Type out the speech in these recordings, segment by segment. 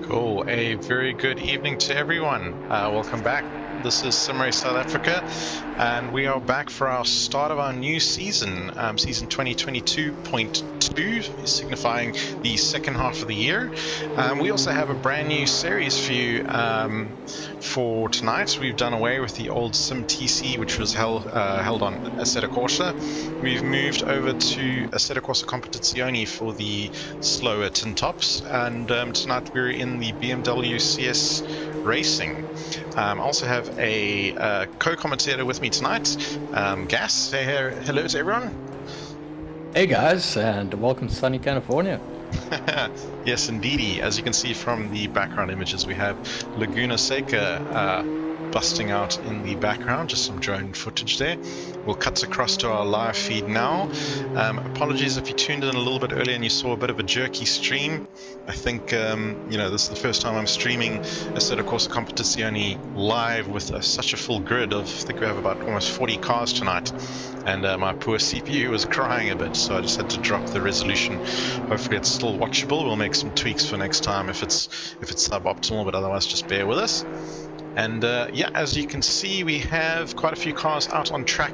Cool. A very good evening to everyone. Welcome back. This is simRace South Africa, and we are back for our start of our new season, season 2022.2, signifying the second half of the year. We also have a brand new series for you for tonight. We've done away with the old simTC, which was held on Assetto Corsa. We've moved over to Assetto Corsa Competizione for the slower tin tops, and tonight we're in the BMW CS Racing. I also have a co-commentator with me tonight, Gas. Say hello to everyone. Hey guys, and welcome to sunny California. Yes, indeedy. As you can see from the background images, we have Laguna Seca busting out in the background, just some drone footage there. We'll cut across to our live feed now. Apologies if you tuned in a little bit earlier and you saw a bit of a jerky stream. I think, this is the first time I'm streaming Assetto Corsa Competizione live with such a full grid of, I think we have about almost 40 cars tonight. And my poor CPU was crying a bit, so I just had to drop the resolution. Hopefully it's still watchable. We'll make some tweaks for next time if it's suboptimal, but otherwise just bear with us. And as you can see, we have quite a few cars out on track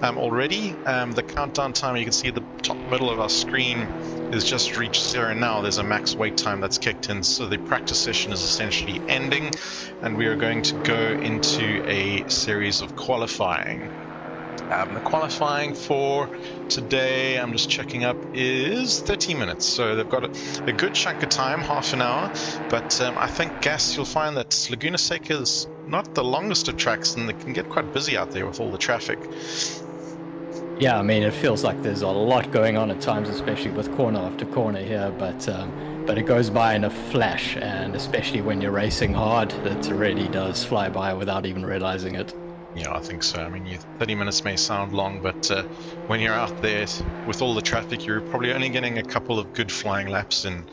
already. The countdown time, you can see at the top middle of our screen, is just reached 0 now. There's a max wait time that's kicked in, so the practice session is essentially ending, and we are going to go into a series of qualifying. The qualifying for today, I'm just checking up, is 30 minutes. So they've got a good chunk of time, half an hour. But I think, Gas, you'll find that Laguna Seca is not the longest of tracks, and it can get quite busy out there with all the traffic. Yeah, I mean, it feels like there's a lot going on at times, especially with corner after corner here. But it goes by in a flash, and especially when you're racing hard, it really does fly by without even realizing it. Yeah, I think so. I mean, 30 minutes may sound long, but when you're out there with all the traffic, you're probably only getting a couple of good flying laps in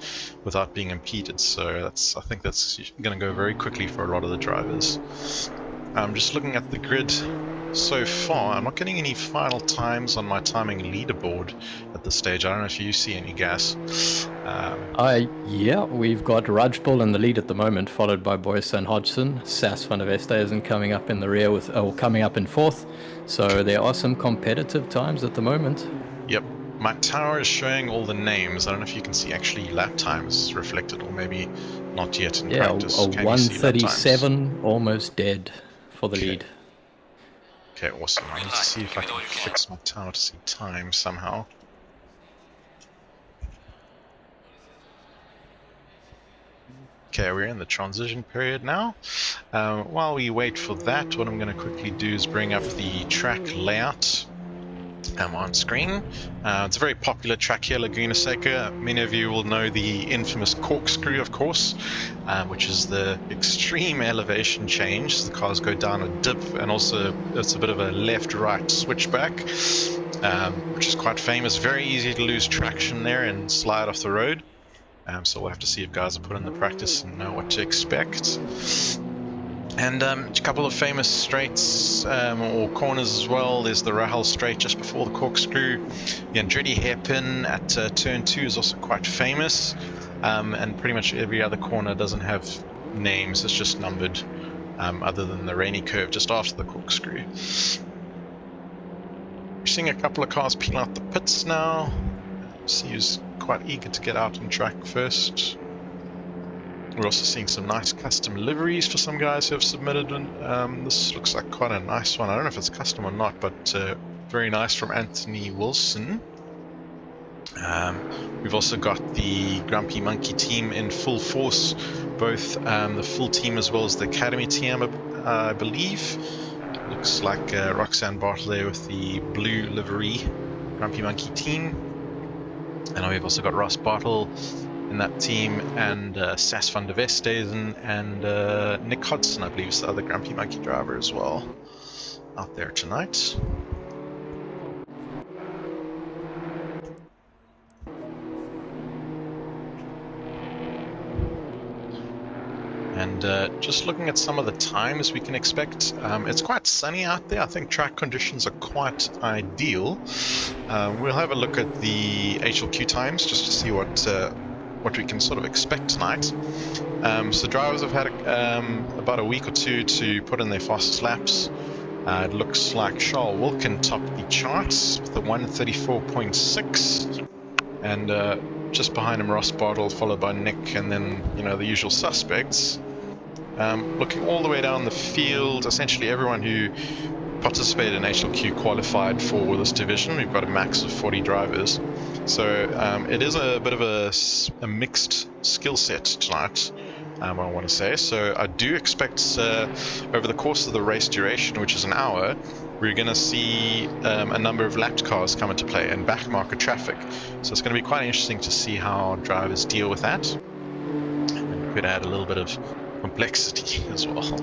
without being impeded. So I think that's going to go very quickly for a lot of the drivers. I'm just looking at the grid so far. I'm not getting any final times on my timing leaderboard at this stage. I don't know if you see any, Gas. Yeah, we've got Rajpal in the lead at the moment, followed by Boyce and Hodgson. Sas van der Westhuizen coming up in the rear coming up in fourth. So there are some competitive times at the moment. Yep. My tower is showing all the names. I don't know if you can see actually lap times reflected, or maybe not yet in practice. Yeah, 1:37, almost dead for the lead. Okay, awesome. I need to see if I can fix my tower to see time somehow. Okay, we're in the transition period now. While we wait for that, what I'm going to quickly do is bring up the track layout on screen. It's a very popular track here, Laguna Seca. Many of you will know the infamous corkscrew, of course, which is the extreme elevation change. The cars go down a dip, and also it's a bit of a left-right switchback, which is quite famous. Very easy to lose traction there and slide off the road. So we'll have to see if guys are put in the practice and know what to expect. And a couple of famous straights or corners as well. There's the Rahal straight just before the corkscrew. The Andretti hairpin at turn 2 is also quite famous. And pretty much every other corner doesn't have names, it's just numbered, other than the rainy curve just after the corkscrew. We're seeing a couple of cars peel out the pits now. See who's quite eager to get out on track first. We're also seeing some nice custom liveries for some guys who have submitted, and this looks like quite a nice one. I don't know if it's custom or not, but very nice from Anthony Wilson. We've also got the Grumpy Monkey team in full force, both the full team as well as the academy team, I believe. Looks like Roxanne Bartle there with the blue livery, Grumpy Monkey team. And we've also got Ross Bartle in that team, and Sas van der Westhuizen, and Nick Hodgson, I believe, is the other Grumpy Monkey driver as well, out there tonight. And just looking at some of the times we can expect, it's quite sunny out there. I think track conditions are quite ideal. We'll have a look at the HLQ times just to see what what we can sort of expect tonight. So drivers have had about a week or two to put in their fastest laps. It looks like Charles Wilkin topped the charts with a 134.6, and just behind him Ross Bartle, followed by Nick, and then the usual suspects. Looking all the way down the field, essentially everyone who participated in HLQ qualified for this division. We've got a max of 40 drivers, so it is a bit of a mixed skill set tonight, I want to say. So I do expect over the course of the race duration, which is an hour, we're going to see a number of lapped cars come into play and backmarker traffic. So it's going to be quite interesting to see how drivers deal with that, and could add a little bit of complexity as well.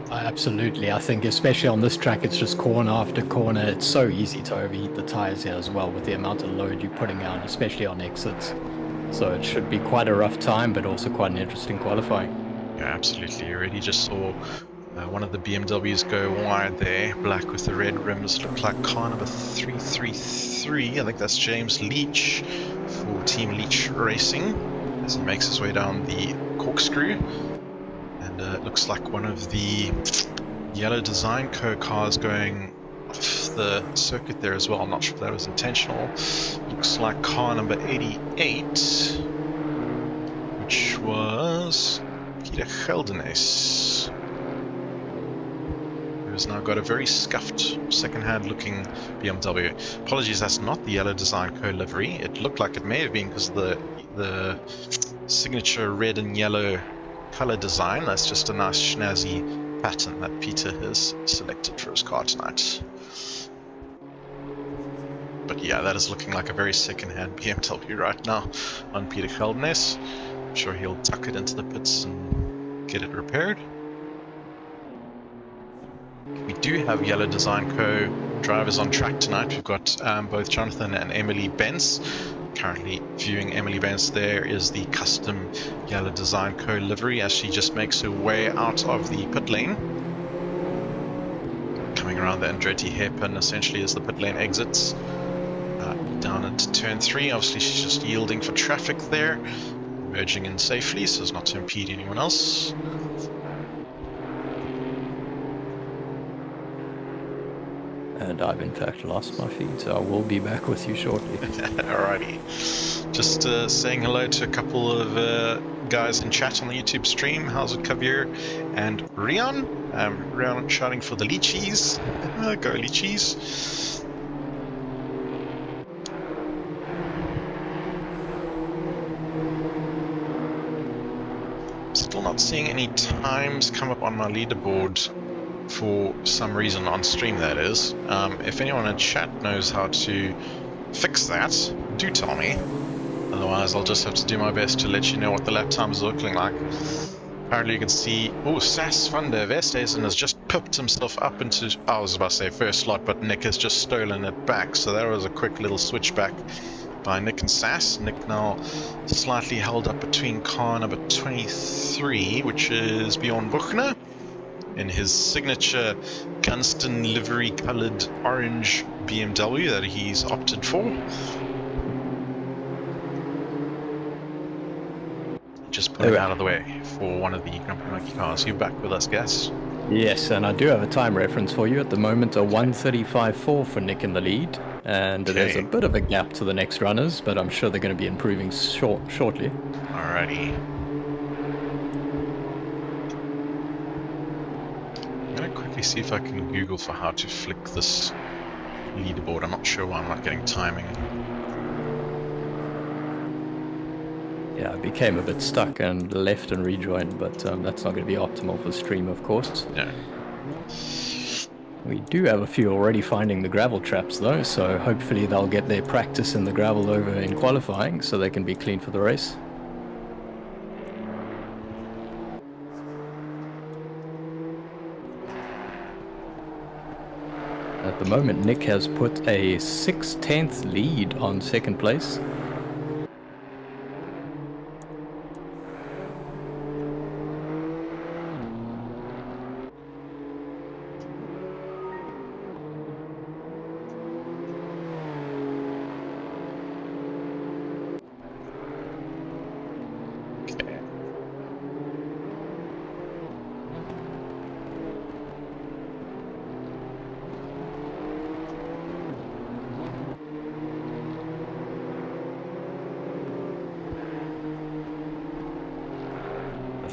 Absolutely. I think especially on this track, it's just corner after corner. It's so easy to overheat the tires here as well with the amount of load you're putting out, especially on exits. So it should be quite a rough time, but also quite an interesting qualifying. Yeah, absolutely. You already just saw one of the BMWs go wide there, black with the red rims. Looked like car number 333. I think that's James Leach for Team Leach Racing as he makes his way down the corkscrew. And it looks like one of the yellow Design Co cars going off the circuit there as well. I'm not sure if that was intentional. Looks like car number 88, which was Peter Geldenes, who's now got a very scuffed second-hand looking BMW. Apologies, that's not the yellow Design Co livery. It looked like it may have been because of the signature red and yellow color design. That's just a nice snazzy pattern that Peter has selected for his car tonight. But yeah, that is looking like a very second-hand BMW right now on Peter Geldenes. I'm sure he'll tuck it into the pits and get it repaired. We do have Yellow Design Co drivers on track tonight. We've got both Jonathan and Emily Bence. Currently viewing Emily Bence. There is the custom Yellow Design Co livery as she just makes her way out of the pit lane. Coming around the Andretti hairpin essentially as the pit lane exits. Down into turn 3, obviously she's just yielding for traffic there. Merging in safely so as not to impede anyone else. And I've in fact lost my feed, so I will be back with you shortly. Alrighty. Just saying hello to a couple of guys in chat on the YouTube stream. How's it, Kavir and Rian? Rian shouting for the Lychees. Go Lychees. Still not seeing any times come up on my leaderboard for some reason on stream, that is. If anyone in chat knows how to fix that, do tell me. Otherwise I'll just have to do my best to let you know what the lap times are looking like. Apparently you can see, Sass van der Westhuizen has just pipped himself up into, I was about to say first slot, but Nick has just stolen it back. So that was a quick little switchback by Nick and Sass. Nick now slightly held up between car number 23, which is Bjorn Buchner, in his signature Gunston livery coloured orange BMW that he's opted for. Just put it out of the way for one of the Grumpy Monkey cars. You're back with us, Gas? Yes, and I do have a time reference for you. At the moment, a 1:35.4 for Nick in the lead. And there's a bit of a gap to the next runners, but I'm sure they're going to be improving shortly. Alrighty. I'm going to quickly see if I can Google for how to flick this leaderboard. I'm not sure why I'm not getting timing. Yeah, I became a bit stuck and left and rejoined, but that's not going to be optimal for stream, of course. Yeah. We do have a few already finding the gravel traps, though, so hopefully they'll get their practice in the gravel over in qualifying so they can be clean for the race. At the moment, Nick has put a 6/10 lead on second place.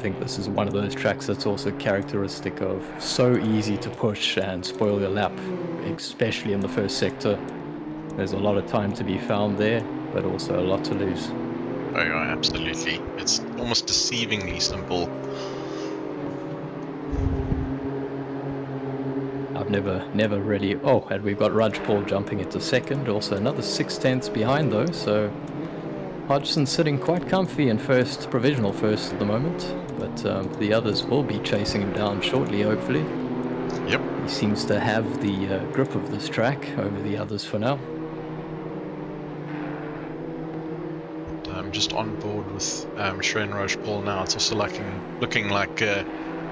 think this is one of those tracks that's also characteristic of so easy to push and spoil your lap, especially in the first sector. There's a lot of time to be found there, but also a lot to lose. Oh yeah, absolutely. It's almost deceivingly simple. I've never really... Oh, and we've got Raj Paul jumping into second, also another 6/10 behind though, so Hodgson's sitting quite comfy in first, provisional first at the moment, but the others will be chasing him down shortly, hopefully. Yep. He seems to have the grip of this track over the others for now. I'm just on board with Shrein Raj Paul now. It's also looking like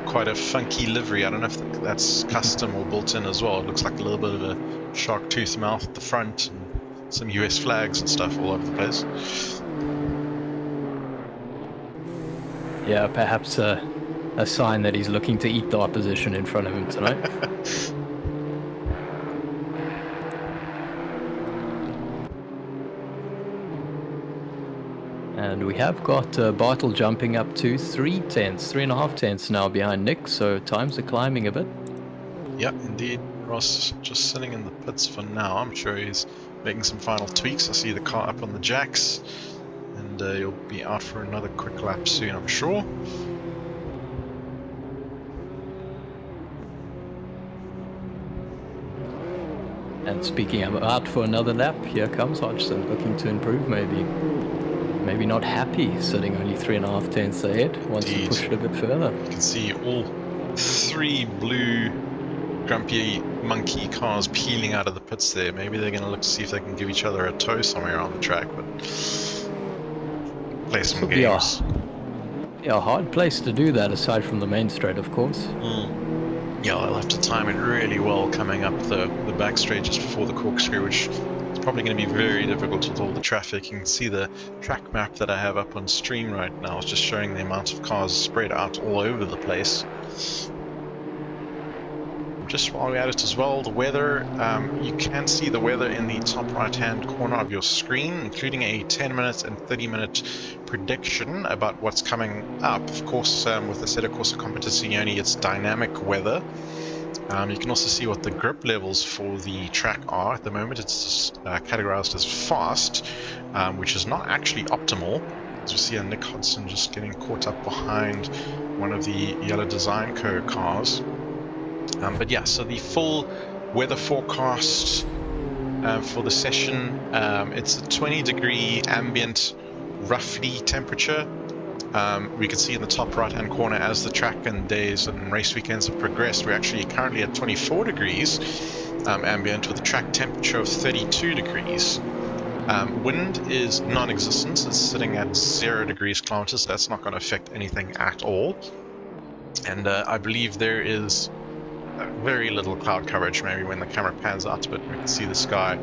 quite a funky livery. I don't know if that's custom or built in as well. It looks like a little bit of a shark tooth mouth at the front, and some US flags and stuff all over the place. Yeah, perhaps a sign that he's looking to eat the opposition in front of him tonight. And we have got Bartle jumping up to 3.5 now behind Nick, so times are climbing a bit. Yeah, indeed. Ross just sitting in the pits for now. I'm sure he's making some final tweaks. I see the car up on the jacks, and you'll be out for another quick lap soon, I'm sure. And speaking of out for another lap, here comes Hodgson looking to improve maybe. Maybe not happy, sitting only 3.5 ahead, wants to push it a bit further. You can see all three blue grumpy monkey cars peeling out of the pits there. Maybe they're going to look to see if they can give each other a tow somewhere on the track, but play some games. Yeah, a hard place to do that aside from the main straight, of course. Yeah, they'll have to time it really well coming up the back straight just before the corkscrew, which is probably going to be very difficult with all the traffic. You can see the track map that I have up on stream right now. It's just showing the amount of cars spread out all over the place. Just while we're at it as well, the weather, you can see the weather in the top right hand corner of your screen, including a 10-minute and 30-minute prediction about what's coming up. Of course, with the Seca Competizione, it's dynamic weather. You can also see what the grip levels for the track are. At the moment it's categorized as fast, which is not actually optimal. As we see Nick Hodgson just getting caught up behind one of the Yellow Design Co cars. But yeah, so the full weather forecast for the session, it's a 20-degree ambient roughly temperature. We can see in the top right hand corner as the track and days and race weekends have progressed, we're actually currently at 24 degrees ambient with a track temperature of 32 degrees. Wind is non-existent, it's sitting at 0 degrees kilometers, so that's not going to affect anything at all. And I believe there is very little cloud coverage. Maybe when the camera pans out a bit we can see the sky.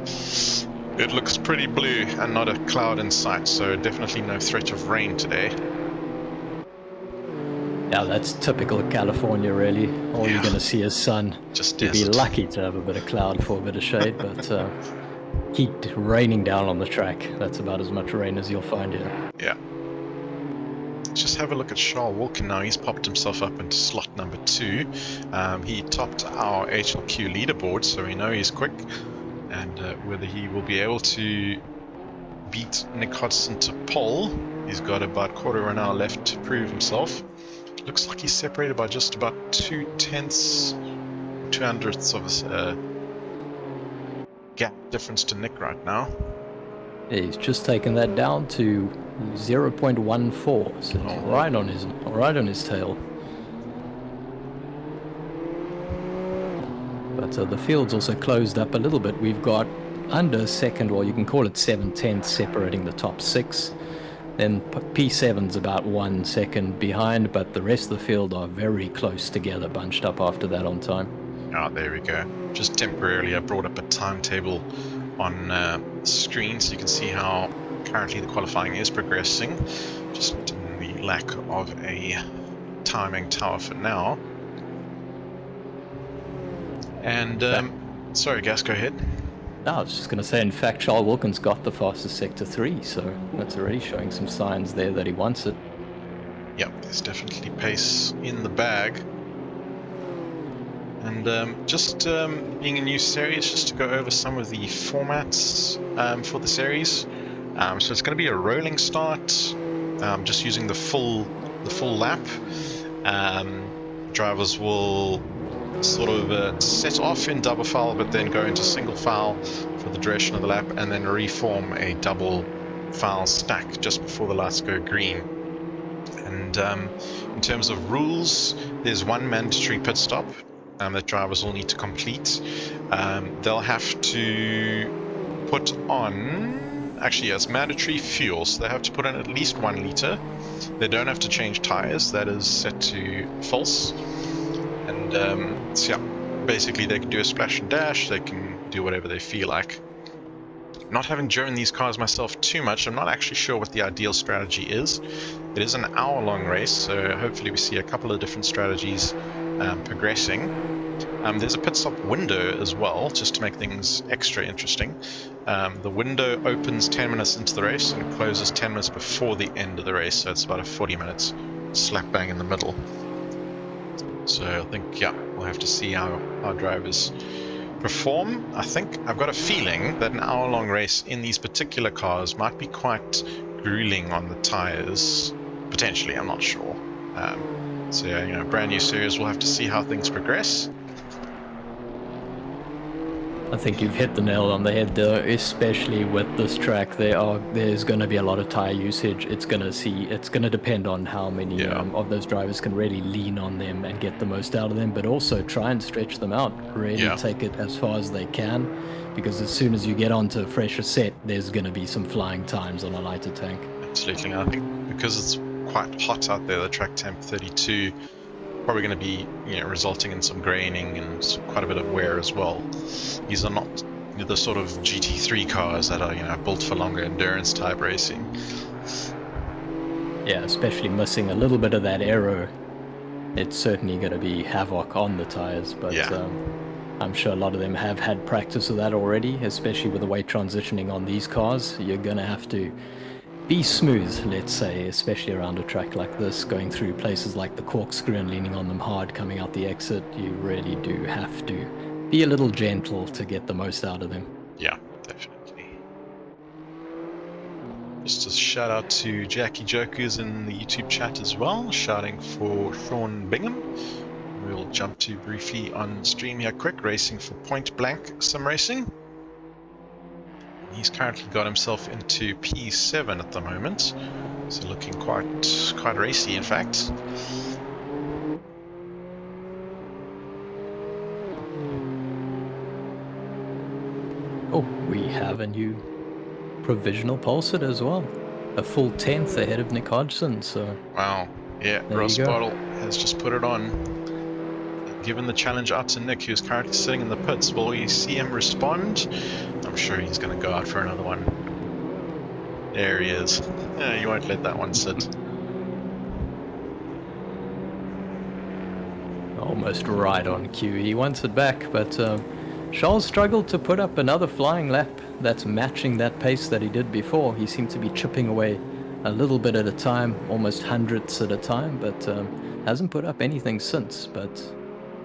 It looks pretty blue and not a cloud in sight, so definitely no threat of rain today. Yeah, that's typical of California really. All you're going to see is sun. Just You'd be lucky to have a bit of cloud for a bit of shade, but heat raining down on the track. That's about as much rain as you'll find here. Yeah. Let's just have a look at Charles Wilkin now. He's popped himself up into slot number 2. He topped our HLQ leaderboard, so we know he's quick. And whether he will be able to beat Nick Hodgson to pole, he's got about quarter of an hour left to prove himself. Looks like he's separated by just about 2/10ths of a gap difference to Nick right now. Yeah, he's just taken that down to 0.14, so he's right on his tail. But the field's also closed up a little bit. We've got under second, well, you can call it 7/10 separating the top 6. Then P7's about 1 second behind, but the rest of the field are very close together, bunched up after that on time. Oh, there we go. Just temporarily I brought up a timetable on screen so you can see how currently the qualifying is progressing. Just in the lack of a timing tower for now. And sorry, Gas, go ahead. No, I was just going to say, in fact, Charles Wilkins got the fastest Sector 3, so that's already showing some signs there that he wants it. Yep, there's definitely pace in the bag. And being a new series, just to go over some of the formats for the series. So it's going to be a rolling start, just using the full lap. Drivers will sort of set off in double file, but then go into single file for the duration of the lap, and then reform a double file stack just before the lights go green. And in terms of rules, there's one mandatory pit stop that drivers will need to complete. They'll have to put on, actually it's mandatory fuel, so they have to put in at least 1 liter. They don't have to change tires, that is set to false. And so yeah, basically they can do a splash and dash, they can do whatever they feel like. Not having driven these cars myself too much, I'm not actually sure what the ideal strategy is. It is an hour-long race, so hopefully we see a couple of different strategies progressing. There's a pit stop window as well, just to make things extra interesting. The window opens 10 minutes into the race and closes 10 minutes before the end of the race, so it's about a 40 minutes slap bang in the middle. So I think, yeah, we'll have to see how our drivers perform. I think I've got a feeling that an hour-long race in these particular cars might be quite grueling on the tires. Potentially, I'm not sure. So yeah, you know, brand new series, we'll have to see how things progress. I think you've hit the nail on the head though, especially with this track. There's going to be a lot of tire usage. It's going to depend on how many of those drivers can really lean on them and get the most out of them, but also try and stretch them out, really take it as far as they can, because as soon as you get onto a fresher set, there's going to be some flying times on a lighter tank. Absolutely. I think because it's quite hot out there, the track temp 32, probably going to be, you know, resulting in some graining and quite a bit of wear as well. These are not the sort of GT3 cars that are, you know, built for longer endurance type racing. Yeah, especially missing a little bit of that aero. It's certainly going to be havoc on the tires, but I'm sure a lot of them have had practice of that already, especially with the weight transitioning on these cars. You're going to have to be smooth, let's say, especially around a track like this, going through places like the corkscrew and leaning on them hard coming out the exit. You really do have to be a little gentle to get the most out of them. Yeah, definitely. Just a shout out to Jackie Jokers in the YouTube chat as well, shouting for Sean Bingham. We'll jump to briefly on stream here quick, racing for Point Blank Sim Racing. He's currently got himself into P7 at the moment, so looking quite racy, in fact. Oh, we have a new provisional pole sitter as well, a full 10th ahead of Nick Hodgson. So wow, yeah, Ross Bottle has just put it on. Given the challenge out to Nick, who's currently sitting in the pits, will we see him respond? I'm sure he's going to go out for another one. There he is. Yeah, you won't let that one sit. Almost right on cue. He wants it back, but Charles struggled to put up another flying lap that's matching that pace that he did before. He seemed to be chipping away a little bit at a time, almost hundredths at a time, but hasn't put up anything since. But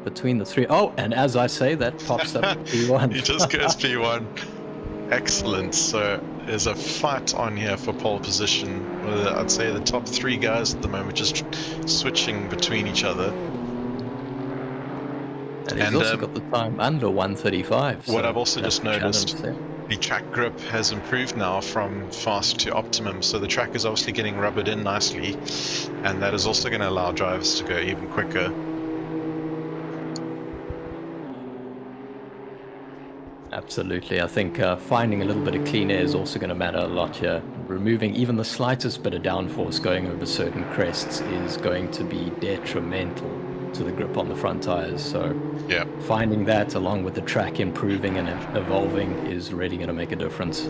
between the three, oh, and as I say, that pops up P1. He just goes P1. Excellent. So there's a fight on here for pole position. I'd say the top 3 guys at the moment just switching between each other. And he's also got the time under 1:35. What I've also just noticed, the track grip has improved now from fast to optimum, so the track is obviously getting rubbered in nicely, and that is also going to allow drivers to go even quicker. Absolutely. I think finding a little bit of clean air is also going to matter a lot here. Removing even the slightest bit of downforce going over certain crests is going to be detrimental to the grip on the front tires. So yeah, finding that along with the track improving and evolving is really going to make a difference.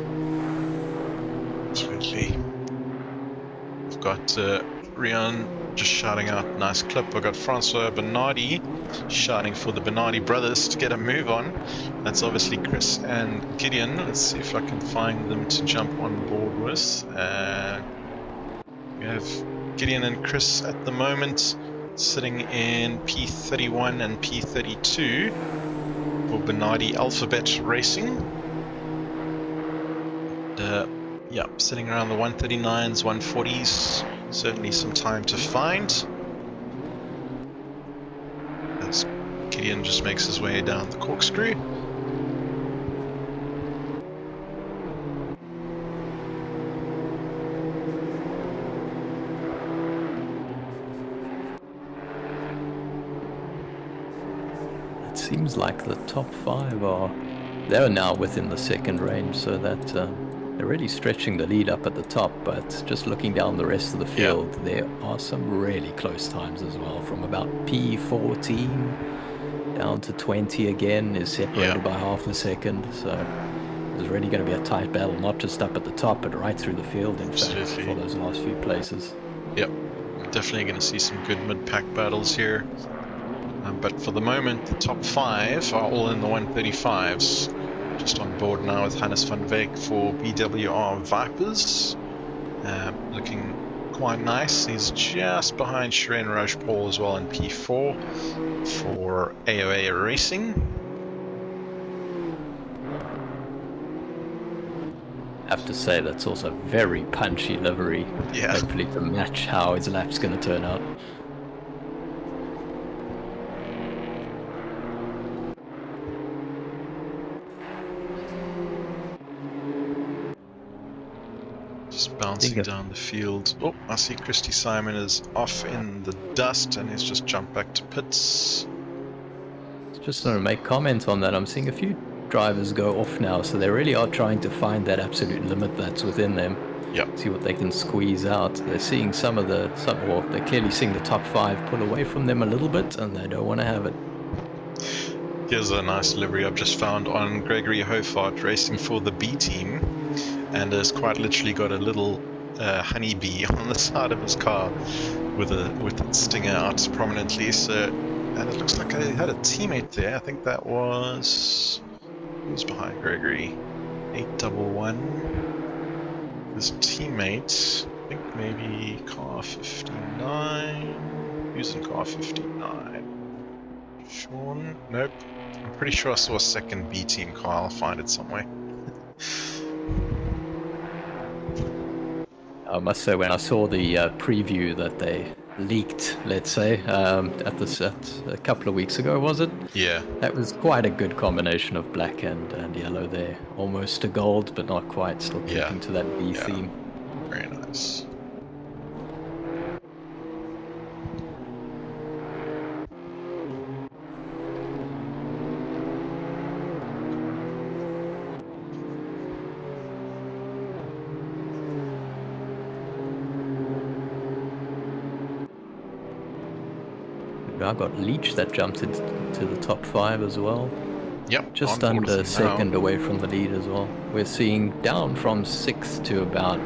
Absolutely. We've got Rian just shouting out, nice clip. We've got Francois Bernardi shouting for the Bernardi brothers to get a move on. That's obviously Chris and Gideon. Let's see if I can find them to jump on board with. We have Gideon and Chris at the moment sitting in P31 and P32 for Bernardi Alphabet Racing. Yeah, sitting around the 139s, 140s. Certainly some time to find. As Gideon just makes his way down the corkscrew. It seems like the top 5 they're now within the second range, so that they're really stretching the lead up at the top, but just looking down the rest of the field, there are some really close times as well, from about P14 down to 20 again is separated by half a second, so there's really going to be a tight battle, not just up at the top, but right through the field, in fact, for those last few places. Yep, definitely going to see some good mid-pack battles here. But for the moment, the top 5 are all in the 135s. Just on board now with Hannes van Veek for BWR Vipers. Looking quite nice. He's just behind Shiren Raj Paul as well in P4 for AOA Racing. I have to say that's also a very punchy livery. Yeah. Hopefully to match how his lap's going to turn out. Just bouncing down the field. Oh, I see Christy Simon is off in the dust and he's just jumped back to pits. Just want to make comment on that. I'm seeing a few drivers go off now, so they really are trying to find that absolute limit that's within them. Yep. See what they can squeeze out. They're seeing or they're clearly seeing the top 5 pull away from them a little bit, and they don't want to have it. Here's a nice livery I've just found on Gregory Hofart racing for the B team, and has quite literally got a little honeybee on the side of his car with its stinger out prominently. So, and it looks like I had a teammate there. I think that was who's behind Gregory. 811. His teammate, I think maybe car 59. Who's in car 59? Sean? Nope. I'm pretty sure I saw a second B team car. I'll find it somewhere. I must say, when I saw the preview that they leaked, let's say, at a couple of weeks ago, was it? Yeah. That was quite a good combination of black and yellow there. Almost to gold, but not quite. Still keeping to that B theme. Very nice. I got Leach that jumped into the top 5 as well. Yep. Just under a second away from the lead as well. We're seeing down from 6th to about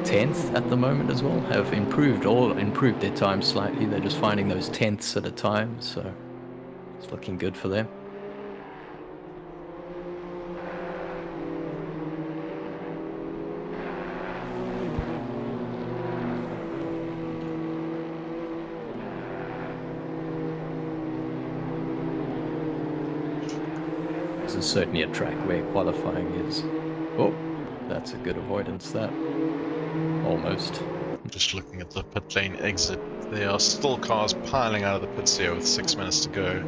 10th at the moment as well. Have improved their time slightly. They're just finding those 10ths at a time, so it's looking good for them. This is certainly a track where qualifying is... Oh, that's a good avoidance, that. Almost. Just looking at the pit lane exit, there are still cars piling out of the pits here with 6 minutes to go.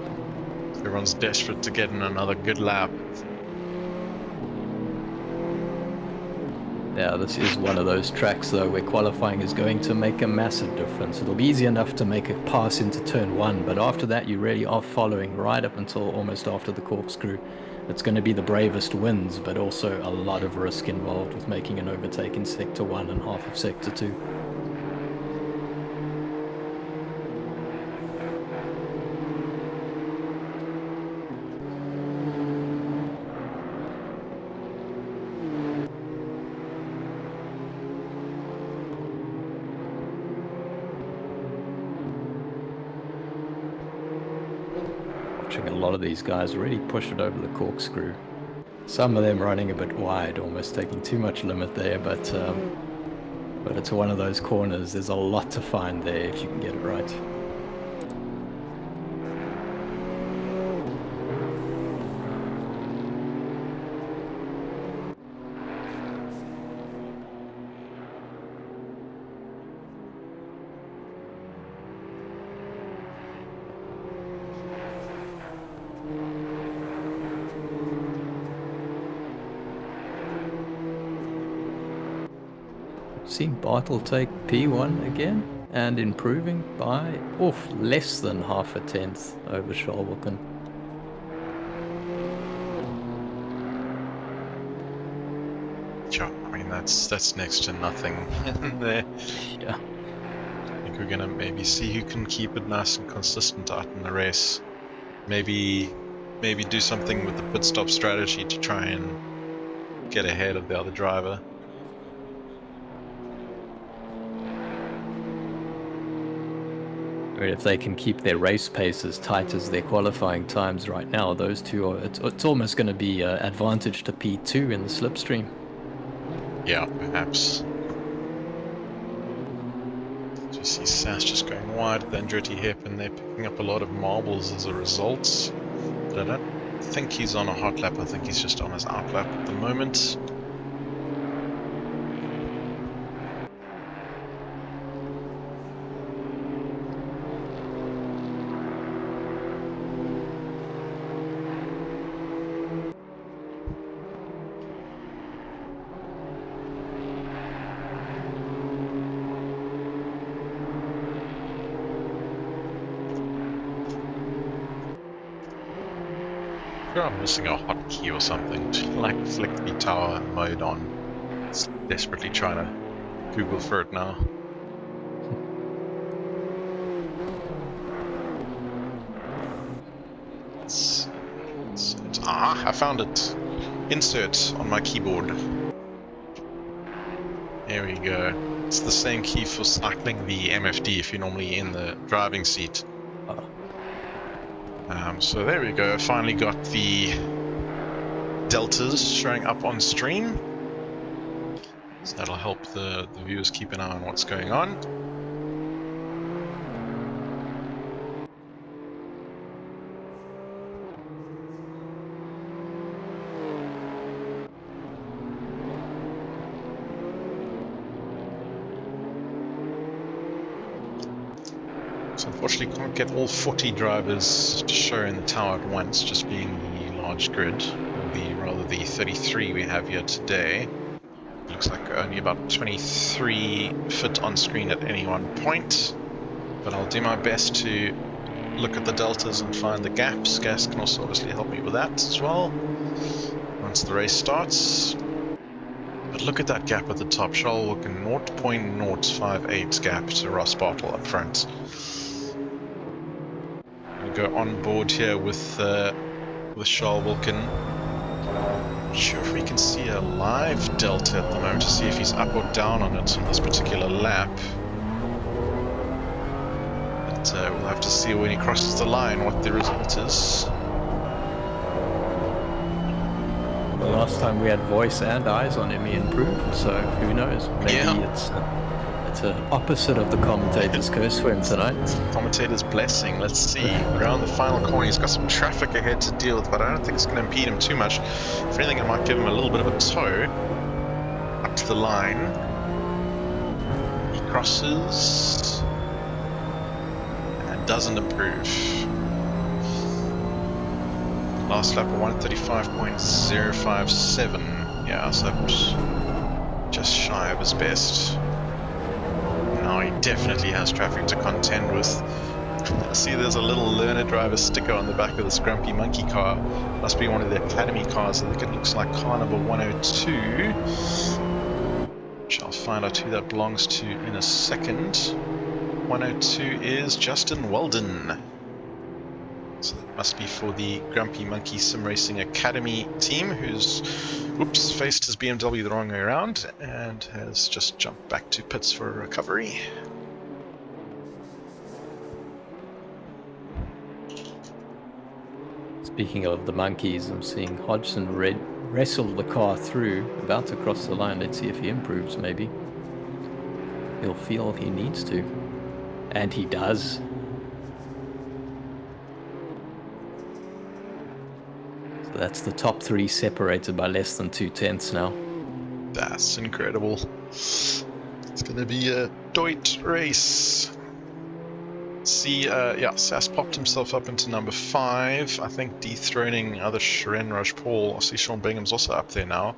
Everyone's desperate to get in another good lap. Yeah, this is one of those tracks though where qualifying is going to make a massive difference. It'll be easy enough to make a pass into turn 1, but after that you really are following right up until almost after the corkscrew. It's going to be the bravest wins, but also a lot of risk involved with making an overtake in Sector 1 and half of Sector 2. A lot of these guys really push it over the corkscrew. Some of them running a bit wide, almost taking too much limit there, but But it's one of those corners, there's a lot to find there if you can get it right. Seen Bartle take P1 again and improving by less than half a tenth over Schalwalken. Sure, I mean that's next to nothing in there. Yeah. I think we're gonna maybe see who can keep it nice and consistent out in the race. Maybe do something with the pit stop strategy to try and get ahead of the other driver. I mean, if they can keep their race pace as tight as their qualifying times right now, those two are, it's almost going to be an advantage to P2 in the slipstream. Yeah, perhaps. So you see Sass just going wide at the Andretti hip, and they're picking up a lot of marbles as a result. But I don't think he's on a hot lap. I think he's just on his out lap at the moment. I'm missing a hotkey or something to like flick the tower mode on. It's desperately trying to Google for it now. I found it. Insert on my keyboard. There we go. It's the same key for cycling the MFD if you're normally in the driving seat. So there we go, finally got the deltas showing up on stream. So that'll help the viewers keep an eye on what's going on. So unfortunately can't get all 40 drivers to show in the tower at once, just being the large grid, or rather the 33 we have here today. Looks like only about 23 fit on screen at any one point, but I'll do my best to look at the deltas and find the gaps. Gas can also obviously help me with that as well once the race starts. But look at that gap at the top. Schalwalken 0.058 gap to Ross Bartle up front. We'll go on board here with Schalwalken. Not sure if we can see a live delta at the moment to see if he's up or down on it on this particular lap. But we'll have to see when he crosses the line what the result is. The last time we had voice and eyes on him, he improved, so who knows? Maybe it's an opposite of the commentator's curse for him tonight. Commentator's blessing. Let's see. Around the final corner, he's got some traffic ahead to deal with, but I don't think it's going to impede him too much. If anything, it might give him a little bit of a tow up to the line. He crosses and doesn't improve. Last lap of 135.057. Yeah, so just shy of his best. Now he definitely has traffic to contend with. I see there's a little learner driver sticker on the back of this Grumpy Monkey car. Must be one of the Academy cars. I think it looks like car number 102. Which I'll find out who that belongs to in a second. 102 is Justin Weldon. So that must be for the Grumpy Monkey Sim Racing Academy team, who's faced his BMW the wrong way around and has just jumped back to pits for a recovery. Speaking of the monkeys, I'm seeing Hodgson wrestle the car through, about to cross the line. Let's see if he improves maybe. he'll feel he needs to. And he does. So that's the top 3 separated by less than 2/10 now. That's incredible. It's going to be a Deut race. See, yeah, Sass popped himself up into number 5. I think dethroning other Shren Raj Paul. I see Sean Bingham's also up there now.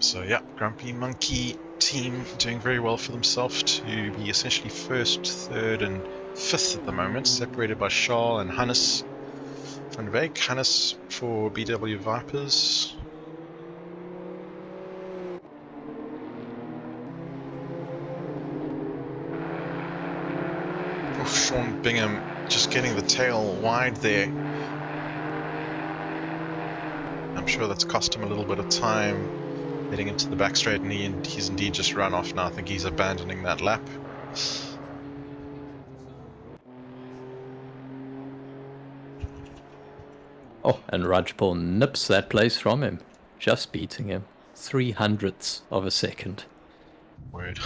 So yeah, Grumpy Monkey team doing very well for themselves to be essentially 1st, 3rd, and 5th at the moment, separated by Charles and Hannes van Beek. Hannes for BW Vipers. Oh, Sean Bingham just getting the tail wide there. I'm sure that's cost him a little bit of time heading into the back straight, and he's indeed just run off now. I think he's abandoning that lap. Oh, and Rajpal nips that place from him, just beating him. 0.03 of a second. Word.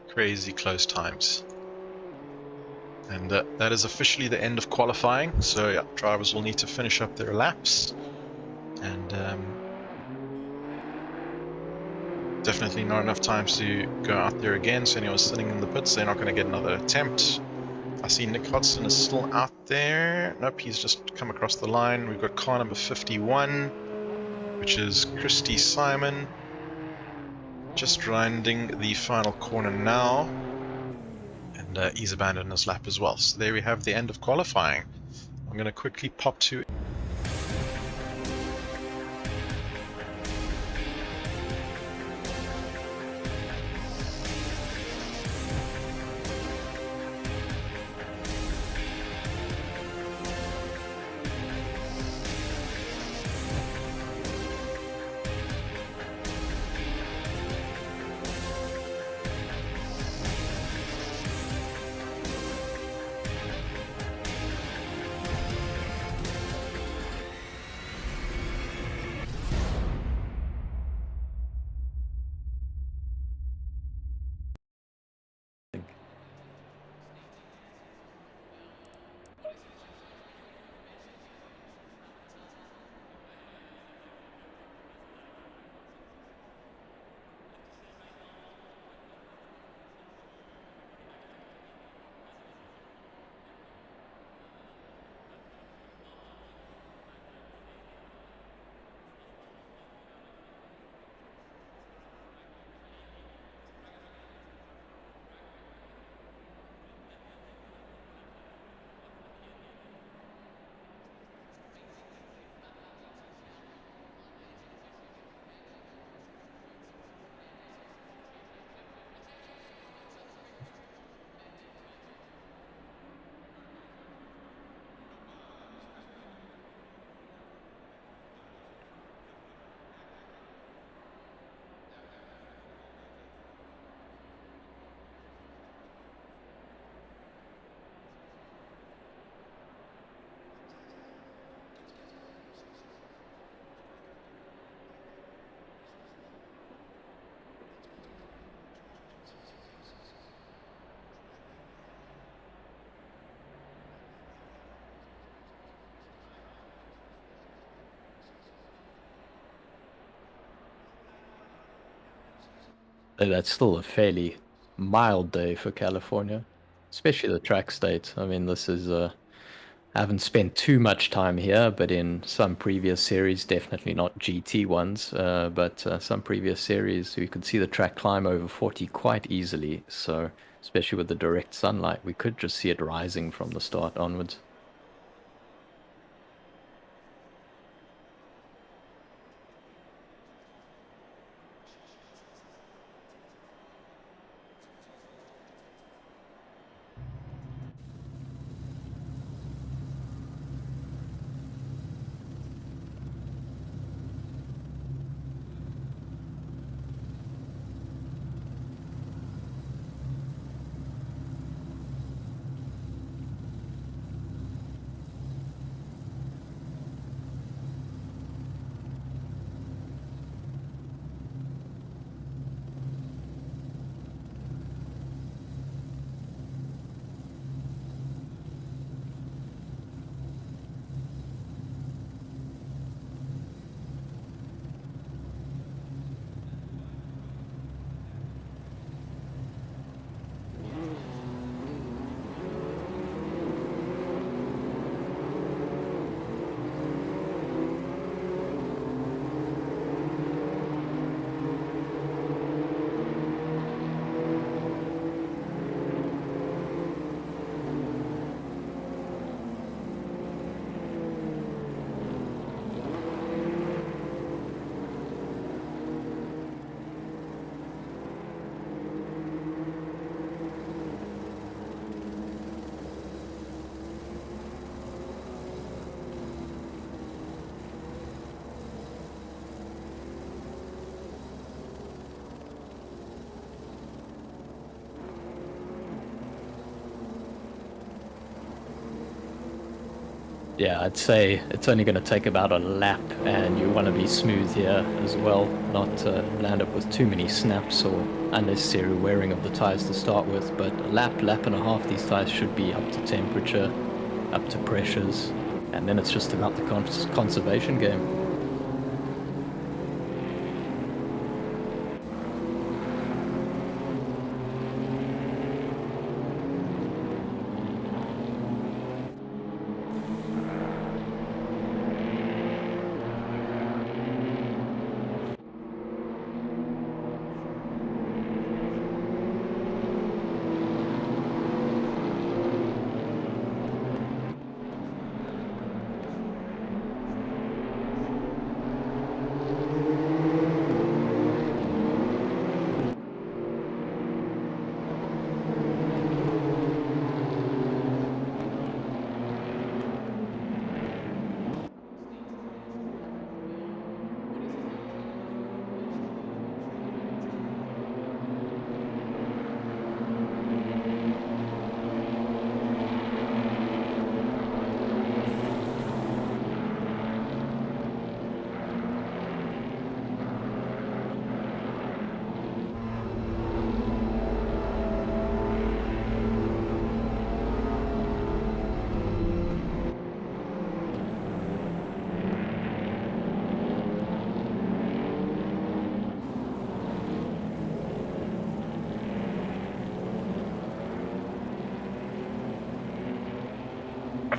Crazy close times. And that is officially the end of qualifying. So yeah, drivers will need to finish up their laps. And definitely not enough time to go out there again. So anyone's sitting in the pits, they're not going to get another attempt. I see Nick Hodson is still out there. Nope, he's just come across the line. We've got car number 51, which is Christy Simon. Just rounding the final corner now. And he's abandoned his lap as well. So there we have the end of qualifying. I'm going to quickly pop to... That's still a fairly mild day for California, especially the track state. I mean, this is I haven't spent too much time here, but in some previous series, definitely not GT ones, but some previous series, you could see the track climb over 40 quite easily. So, especially with the direct sunlight, we could just see it rising from the start onwards. Yeah, I'd say it's only going to take about a lap, and you want to be smooth here as well, not land up with too many snaps or unnecessary wearing of the tires to start with. But a lap and a half, these tires should be up to temperature, up to pressures, and then it's just about the conservation game.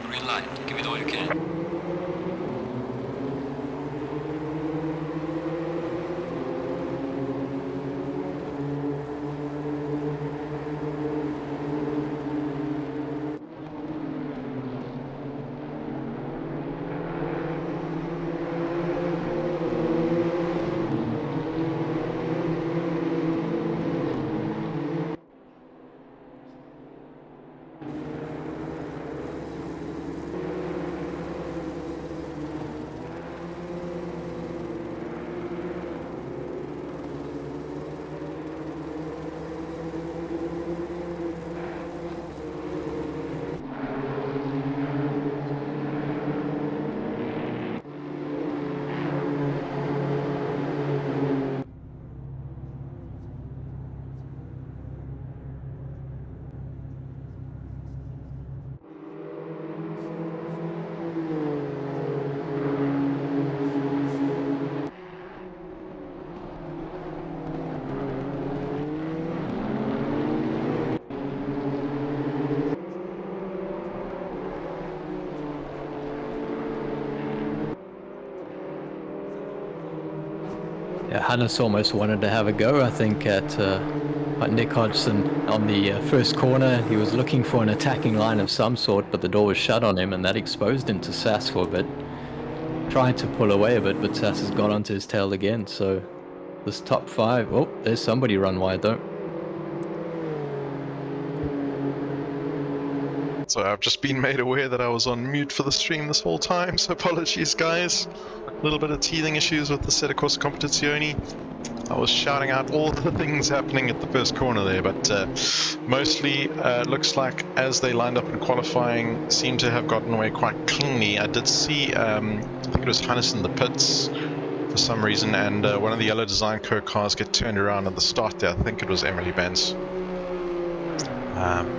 Green light, give it all you can. Yeah, Hannes almost wanted to have a go, I think, at Nick Hodgson on the first corner. He was looking for an attacking line of some sort, but the door was shut on him, and that exposed him to Sass for a bit. Tried to pull away a bit, but Sass has got onto his tail again, so this top five... Oh, there's somebody run wide, though. So I've just been made aware that I was on mute for the stream this whole time, so apologies guys. A little bit of teething issues with the Seca Competizione. I was shouting out all the things happening at the first corner there, but mostly looks like as they lined up in qualifying, seem to have gotten away quite cleanly. I did see, I think it was Hannes in the pits for some reason, and one of the yellow design cars get turned around at the start there. I think it was Emily Benz.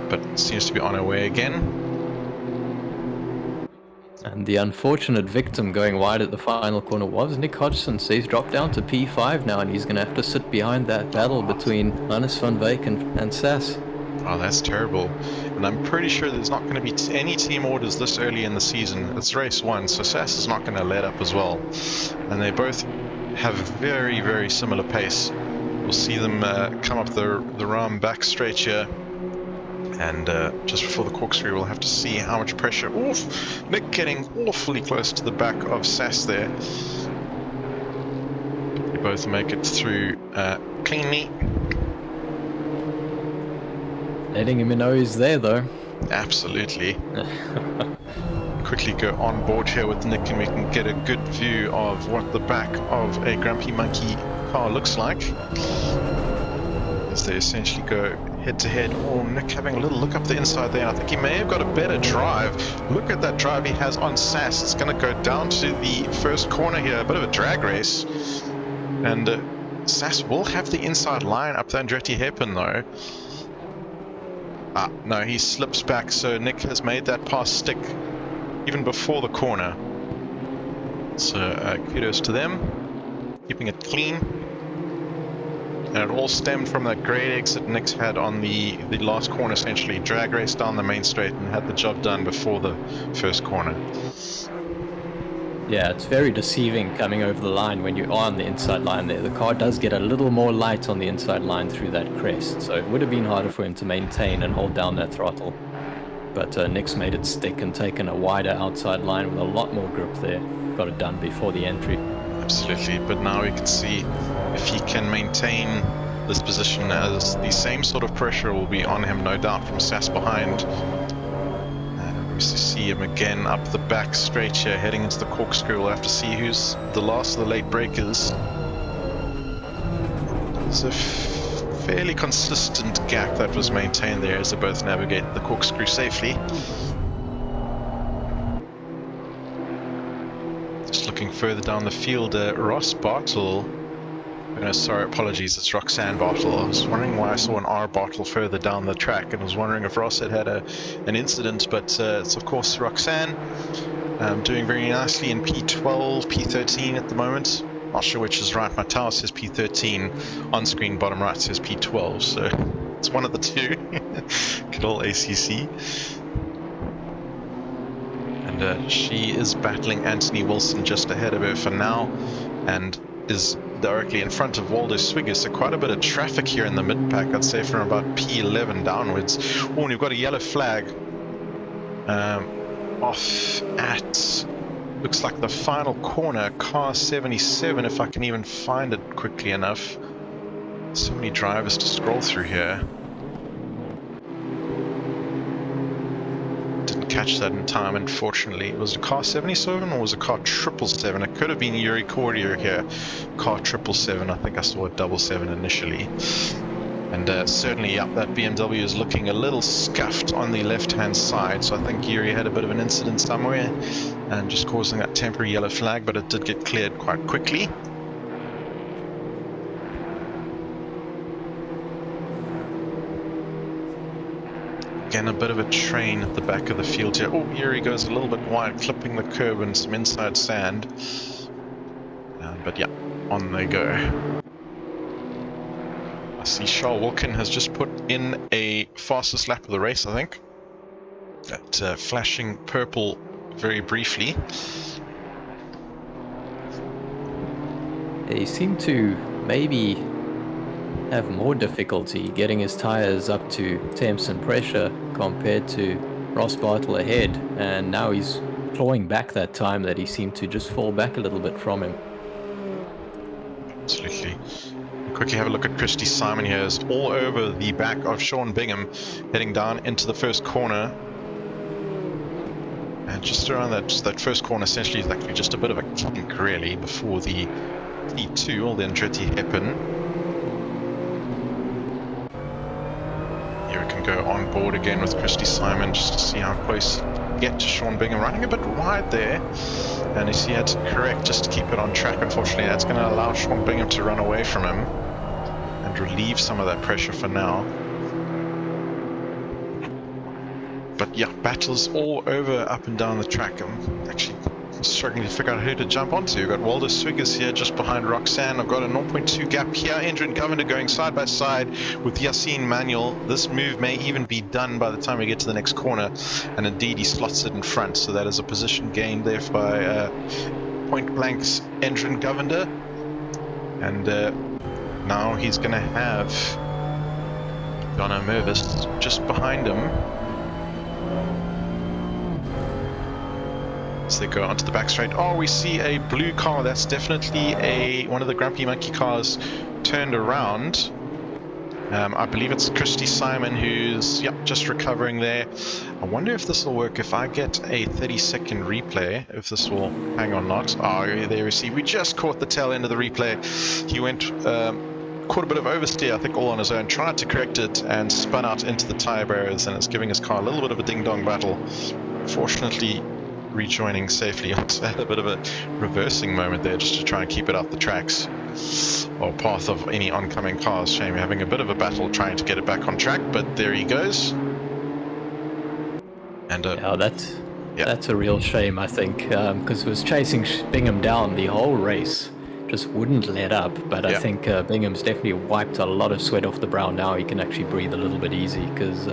But seems to be on her way again. And the unfortunate victim going wide at the final corner was Nick Hodgson. So he's dropped down to P5 now, and he's going to have to sit behind that battle between Hannes van Wyk and Sass. Oh, that's terrible. And I'm pretty sure there's not going to be any team orders this early in the season. It's race 1, so Sass is not going to let up as well. And they both have very, very similar pace. We'll see them come up the Ram back straight here. And just before the corkscrew, we'll have to see how much pressure. Oof! Nick getting awfully close to the back of Sass there. They both make it through cleanly. Letting him know he's there, though. Absolutely. Quickly go on board here with Nick, and we can get a good view of what the back of a Grumpy Monkey car looks like. As they essentially go head to head. Oh, Nick having a little look up the inside there. I think he may have got a better drive. Look at that drive he has on SAS. It's going to go down to the first corner here. A bit of a drag race. And SAS will have the inside line up the Andretti hairpin though. No, he slips back. So Nick has made that pass stick even before the corner. So kudos to them. Keeping it clean. And it all stemmed from that great exit Nick's had on the last corner, essentially. Drag race down the main straight and had the job done before the first corner. Yeah, it's very deceiving coming over the line when you are on the inside line there. The car does get a little more light on the inside line through that crest, so it would have been harder for him to maintain and hold down that throttle. But Nick's made it stick and taken a wider outside line with a lot more grip there. Got it done before the entry. Absolutely, but now we can see if he can maintain this position, as the same sort of pressure will be on him, no doubt, from SAS behind. We see him again up the back straight here, heading into the corkscrew. We'll have to see who's the last of the late breakers. There's a fairly consistent gap that was maintained there as they both navigate the corkscrew safely. Looking further down the field, Ross Bartle. Sorry, apologies, it's Roxanne Bartle. I was wondering why I saw an R Bartle further down the track, and was wondering if Ross had an incident, but it's of course Roxanne, doing very nicely in P12, P13 at the moment. Not sure which is right. My tower says P13, on screen bottom right says P12, so it's one of the two. Good old ACC. And she is battling Anthony Wilson just ahead of her for now, and is directly in front of Waldo Swigger. So quite a bit of traffic here in the mid-pack, I'd say, from about P11 downwards. Oh, and you've got a yellow flag off at, looks like the final corner, car 77, if I can even find it quickly enough. So many drivers to scroll through here. Catch that in time, unfortunately. Was it car 77 or was it car 777? It could have been Yuri Cordier here. Car 777. I think I saw a 77 initially. And certainly, yeah, that BMW is looking a little scuffed on the left-hand side. So I think Yuri had a bit of an incident somewhere and just causing that temporary yellow flag, but it did get cleared quite quickly. Again, a bit of a train at the back of the field here. Oh, Yuri goes a little bit wide, clipping the curb and some inside sand. But yeah, on they go. I see Charles Wilkin has just put in a fastest lap of the race, I think. That flashing purple very briefly. He seemed to maybe have more difficulty getting his tires up to temps and pressure compared to Ross Bartle ahead, and now he's clawing back that time that he seemed to just fall back a little bit from him. Absolutely. Quickly have a look at Christy Simon here. Is all over the back of Sean Bingham, heading down into the first corner. And just around that first corner, essentially, is actually just a bit of a kink, really, before the P2, or the Andretti hairpin. Go on board again with Christy Simon just to see how close he get to Sean Bingham, running a bit wide there, and he had to correct just to keep it on track. Unfortunately, that's going to allow Sean Bingham to run away from him and relieve some of that pressure for now. But yeah, battles all over up and down the track. I'm actually struggling to figure out who to jump onto. We've got Waldo Swiggers here just behind Roxanne. I've got a 0.2 gap here. Adrian Governor going side by side with Yassine Manuel. This move may even be done by the time we get to the next corner, and indeed he slots it in front. So that is a position gained there by Point Blank's Adrian Governor. And now he's going to have Donna Mervis just behind him. As they go onto the back straight. Oh, we see a blue car. That's definitely one of the Grumpy Monkey cars turned around. I believe it's Christy Simon who's just recovering there. I wonder if this will work if I get a 30-second replay, if this will hang or not. Oh, there we see. We just caught the tail end of the replay. He went caught a bit of oversteer, I think, all on his own, tried to correct it and spun out into the tyre barriers, and it's giving his car a little bit of a ding-dong battle. Fortunately, rejoining safely. Also had a bit of a reversing moment there just to try and keep it off the tracks or path of any oncoming cars. Shame, having a bit of a battle trying to get it back on track, but there he goes. And yeah, that's a real shame, I think, because it was chasing Bingham down the whole race, just wouldn't let up. But I think Bingham's definitely wiped a lot of sweat off the brow. Now he can actually breathe a little bit easy, because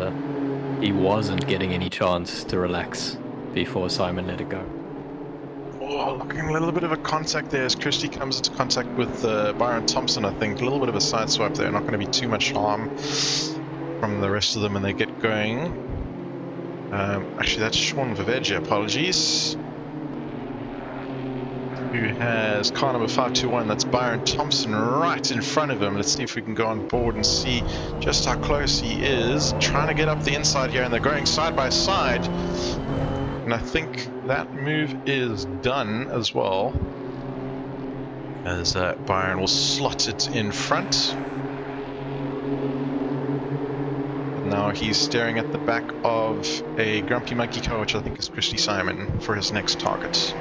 he wasn't getting any chance to relax before Simon let it go. Oh, looking a little bit of a contact there as Christie comes into contact with Byron Thompson, I think. A little bit of a side swipe there, not going to be too much harm from the rest of them, and they get going. Actually, that's Sean Viveggi, apologies. Who has car number 521, that's Byron Thompson right in front of him. Let's see if we can go on board and see just how close he is. Trying to get up the inside here, and they're going side by side. And I think that move is done as well, as Byron will slot it in front. Now he's staring at the back of a Grumpy Monkey car, which I think is Christy Simon, for his next target.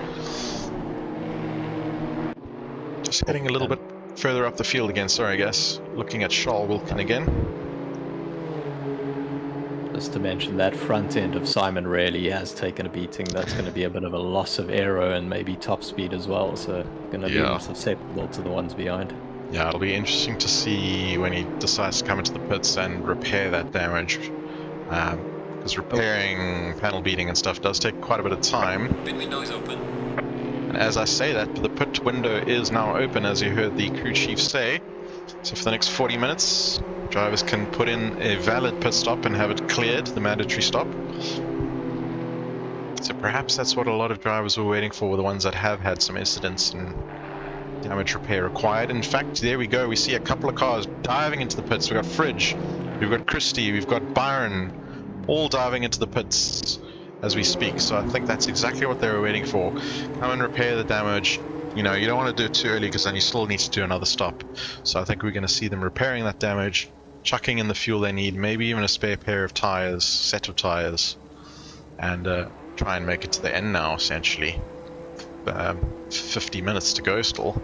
Just heading a little bit further up the field again, sorry guys. Looking at Charles Wilkin again. Just to mention, that front end of Simon really has taken a beating. That's going to be a bit of a loss of aero and maybe top speed as well, so going to be susceptible to the ones behind. Yeah, it'll be interesting to see when he decides to come into the pits and repair that damage. Because repairing panel beating and stuff does take quite a bit of time. Pit window is open. And as I say that, the pit window is now open, as you heard the crew chief say. So for the next 40 minutes, drivers can put in a valid pit stop and have it cleared, the mandatory stop. So perhaps that's what a lot of drivers were waiting for, the ones that have had some incidents and damage repair required. In fact, there we go, we see a couple of cars diving into the pits. We've got Fridge, we've got Christie, we've got Byron, all diving into the pits as we speak. So I think that's exactly what they were waiting for. Come and repair the damage. You know, you don't want to do it too early because then you still need to do another stop. So I think we're going to see them repairing that damage, chucking in the fuel they need, maybe even a spare pair of tires, set of tires, and try and make it to the end now, essentially. 50 minutes to go still.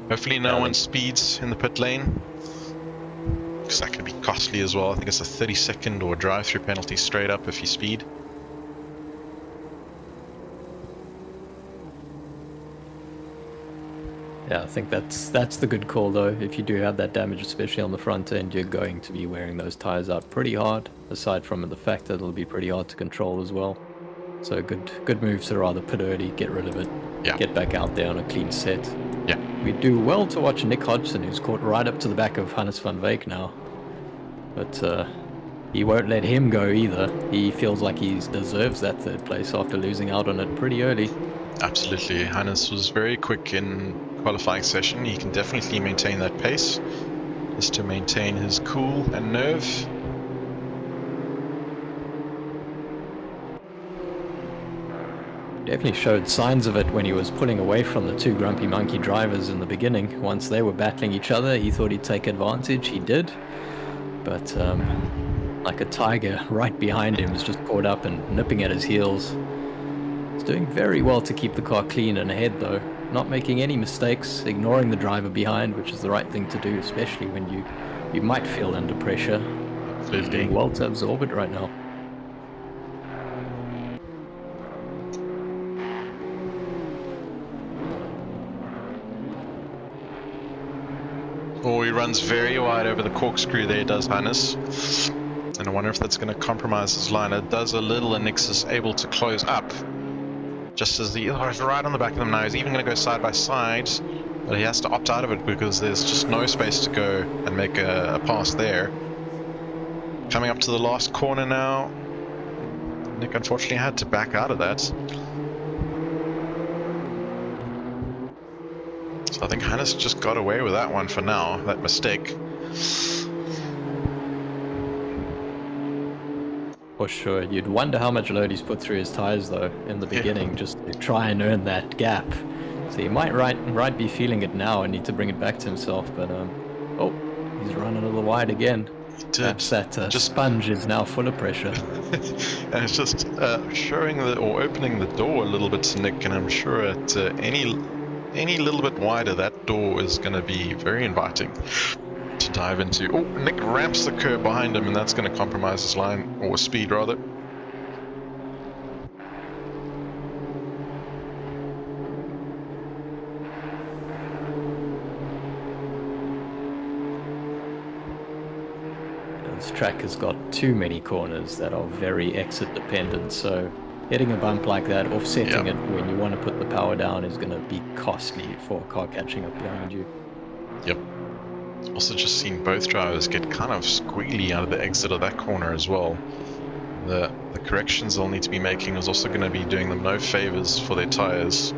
Hopefully no one speeds in the pit lane, because that could be costly as well. I think it's a 30-second or drive-through penalty straight up if you speed. Yeah, I think that's the good call though. If you do have that damage, especially on the front end, you're going to be wearing those tires out pretty hard, aside from the fact that it'll be pretty hard to control as well. So good move to rather pit early, get rid of it, get back out there on a clean set. Yeah. We do well to watch Nick Hodgson, who's caught right up to the back of Hannes van Wyk now. But he won't let him go either. He feels like he deserves that third place after losing out on it pretty early. Absolutely. Hannes was very quick in qualifying session. He can definitely maintain that pace, just to maintain his cool and nerve. Definitely showed signs of it when he was pulling away from the two Grumpy Monkey drivers in the beginning. Once they were battling each other, he thought he'd take advantage. He did. But like a tiger, right behind him is just caught up and nipping at his heels. He's doing very well to keep the car clean and ahead though. Not making any mistakes, ignoring the driver behind, which is the right thing to do, especially when you might feel under pressure. He's doing well to absorb it right now. Oh, he runs very wide over the corkscrew there, does Hannes. And I wonder if that's going to compromise his line. It does a little, and Nix is able to close up. Just as he's right on the back of them now. He's even going to go side by side, but he has to opt out of it because there's just no space to go and make a pass there. Coming up to the last corner now. Nick unfortunately had to back out of that. So I think Hannes just got away with that one for now, that mistake. For sure. You'd wonder how much load he's put through his tires though in the beginning, just to try and earn that gap. So he might right be feeling it now and need to bring it back to himself, but oh, he's running a little wide again. Perhaps that sponge is now full of pressure. And it's just showing or opening the door a little bit to Nick, and I'm sure at any little bit wider, that door is going to be very inviting to dive into. Oh, Nick ramps the curb behind him, and that's going to compromise his line, or speed rather. This track has got too many corners that are very exit dependent, so hitting a bump like that, offsetting it when you want to put the power down is going to be costly for a car catching up behind you. Yep. Also just seen both drivers get kind of squealy out of the exit of that corner as well. The corrections they'll need to be making is also going to be doing them no favors for their tires.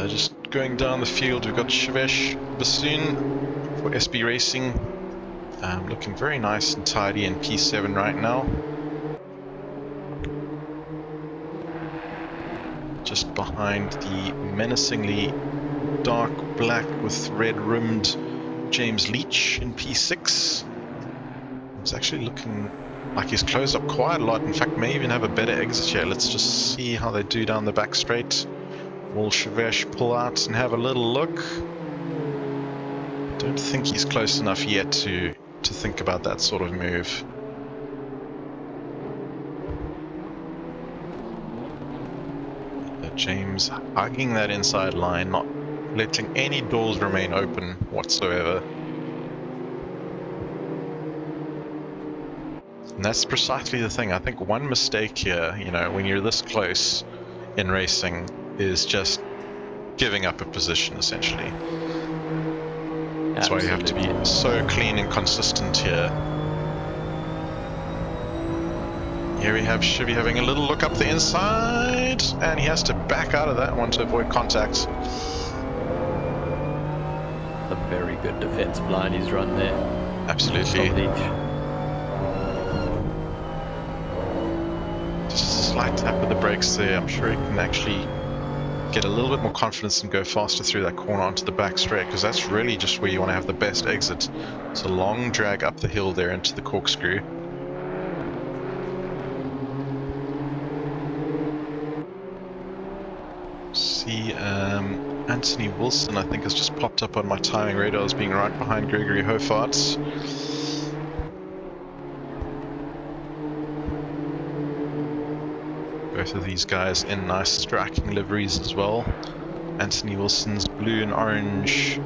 Just going down the field, we've got Shivesh Bassoon for SB Racing, looking very nice and tidy in P7 right now. Just behind the menacingly dark black with red rimmed James Leach in P6. He's actually looking like he's closed up quite a lot, in fact may even have a better exit here. Let's just see how they do down the back straight. Will Shivesh pull out and have a little look? Don't think he's close enough yet to think about that sort of move. James hugging that inside line, not letting any doors remain open whatsoever. And that's precisely the thing. I think one mistake here, you know, when you're this close in racing, is just giving up a position, essentially. That's why you have to be so clean and consistent here. Here we have Shivy having a little look up the inside, and he has to back out of that one to avoid contact. A very good defensive line he's run there. Absolutely. Just a slight tap of the brakes there. I'm sure he can actually get a little bit more confidence and go faster through that corner onto the back straight, because that's really just where you want to have the best exit. It's a long drag up the hill there into the corkscrew. See, Anthony Wilson, I think, has just popped up on my timing radar as being right behind Gregory Hofart. Both of these guys in nice striking liveries as well. Anthony Wilson's blue and orange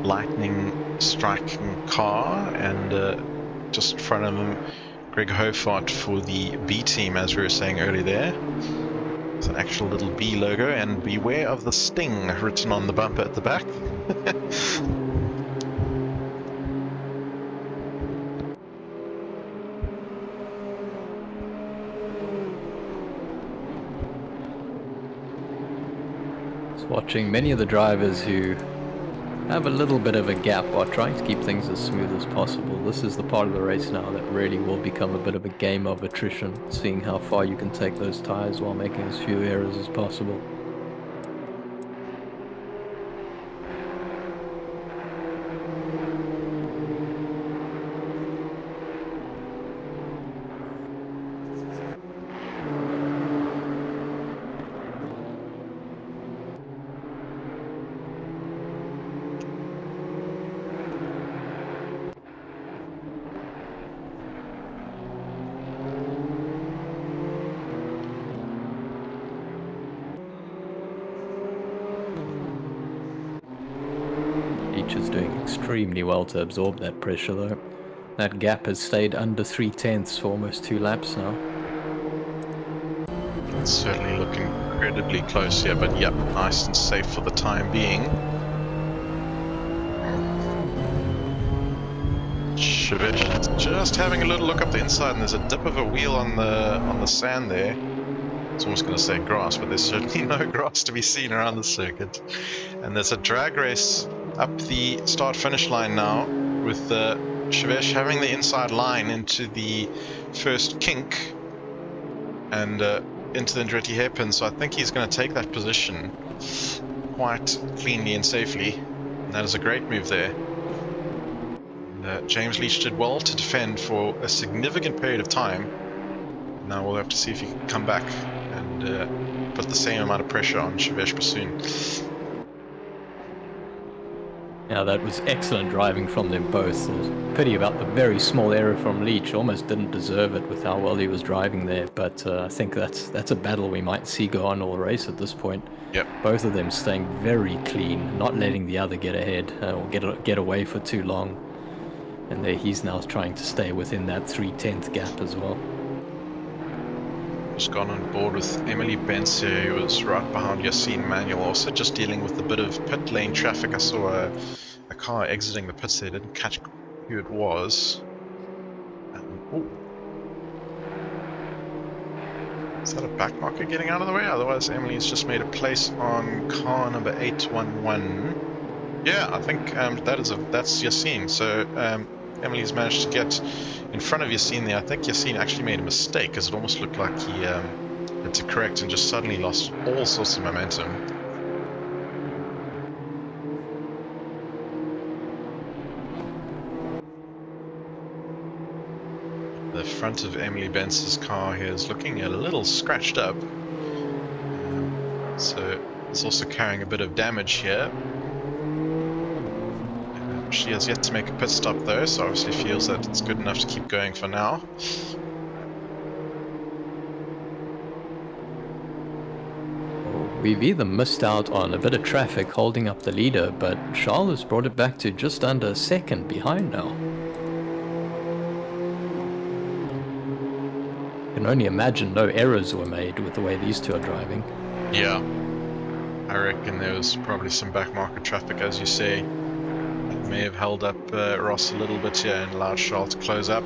lightning striking car, and just in front of him, Greg Hofart for the B team, as we were saying earlier there. With an actual little B logo, and beware of the sting written on the bumper at the back. Watching many of the drivers who have a little bit of a gap are trying to keep things as smooth as possible. This is the part of the race now that really will become a bit of a game of attrition, seeing how far you can take those tires while making as few errors as possible. Is doing extremely well to absorb that pressure, though. That gap has stayed under 3/10 for almost 2 laps now. It's certainly looking incredibly close here, but yep, nice and safe for the time being. Shivesh just having a little look up the inside, and there's a dip of a wheel on the sand there. I was almost going to say grass, but there's certainly no grass to be seen around the circuit. And there's a drag race up the start-finish line now, with Shivesh having the inside line into the first kink. and into the Andretti hairpin, so I think he's going to take that position quite cleanly and safely. And that is a great move there. James Leach did well to defend for a significant period of time. Now we'll have to see if he can come back and put the same amount of pressure on Shivesh Bassoon. Yeah, that was excellent driving from them both. Pity about the very small error from Leach. Almost didn't deserve it with how well he was driving there. But I think that's a battle we might see go on all race at this point. Yep. Both of them staying very clean, not letting the other get ahead or get away for too long. And there he's now trying to stay within that 3/10 gap as well. Just gone on board with Emily Benz here, who was right behind Yassine Manuel, also just dealing with a bit of pit lane traffic. I saw a car exiting the pits there, didn't catch who it was. Is that a back marker getting out of the way? Otherwise Emily's just made a place on car number 811. Yeah, I think that's Yassine. So Emily's managed to get in front of Yassine there. I think Yassine actually made a mistake, because it almost looked like he had to correct and just suddenly lost all sorts of momentum. The front of Emily Benz's car here is looking a little scratched up. So it's also carrying a bit of damage here. She has yet to make a pit stop though, so obviously feels that it's good enough to keep going for now. We've either missed out on a bit of traffic holding up the leader, but Charles has brought it back to just under a second behind now. I can only imagine no errors were made with the way these two are driving. Yeah, I reckon there was probably some back market traffic, as you say. It may have held up Ross a little bit here and allowed Charles to close up.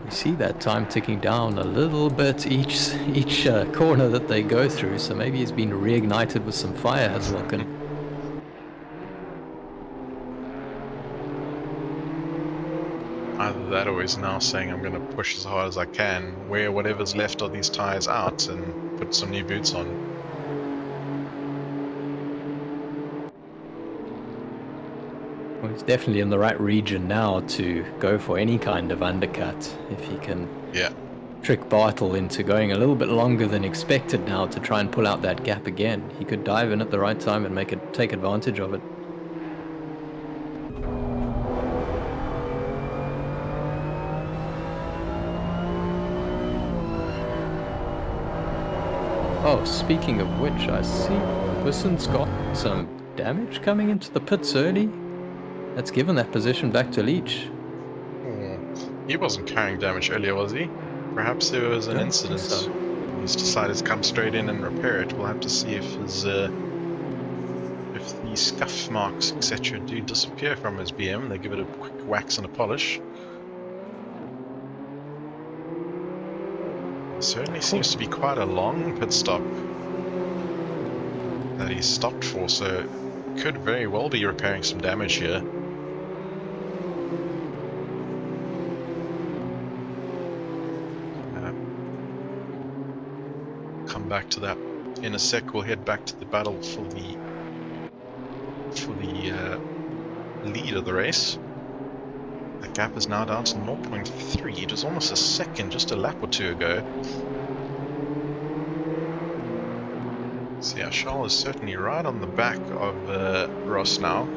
We see that time ticking down a little bit each corner that they go through, so maybe he's been reignited with some fire, has Wilkin. Either that or he's now saying I'm going to push as hard as I can, wear whatever's left of these tyres out and put some new boots on. Well, he's definitely in the right region now to go for any kind of undercut if he can trick Bartle into going a little bit longer than expected now to try and pull out that gap again. He could dive in at the right time and take advantage of it. Oh, speaking of which, I see Bisson's got some damage coming into the pits early. That's given that position back to Leach. He wasn't carrying damage earlier, was he? Perhaps there was an incident. So. He's decided to come straight in and repair it. We'll have to see if his if the scuff marks, etc., do disappear from his BM. They give it a quick wax and a polish. It certainly seems to be quite a long pit stop that he stopped for, so could very well be repairing some damage here. Come back to that in a sec. We'll head back to the battle for the lead of the race. The gap is now down to 0.3. It was almost a second just a lap or two ago. So yeah, Charles is certainly right on the back of Ross now.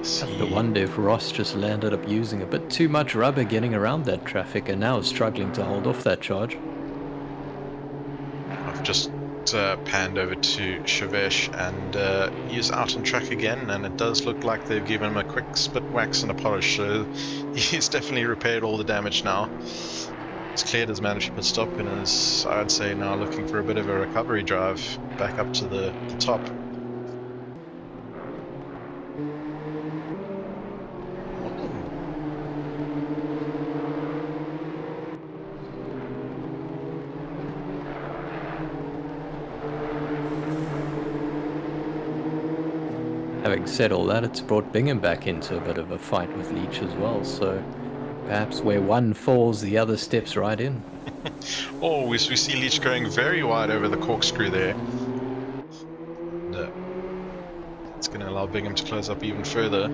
I have to wonder if Ross just landed up using a bit too much rubber getting around that traffic and now is struggling to hold off that charge. I've just panned over to Shavesh and he's out on track again, and it does look like they've given him a quick spit wax and a polish, so he's definitely repaired all the damage now. He's cleared his mandatory pit stop and is, I'd say, now looking for a bit of a recovery drive back up to the top. Having said all that, it's brought Bingham back into a bit of a fight with Leach as well, so perhaps where one falls, the other steps right in. Oh, we see Leach going very wide over the corkscrew there. And, it's going to allow Bingham to close up even further.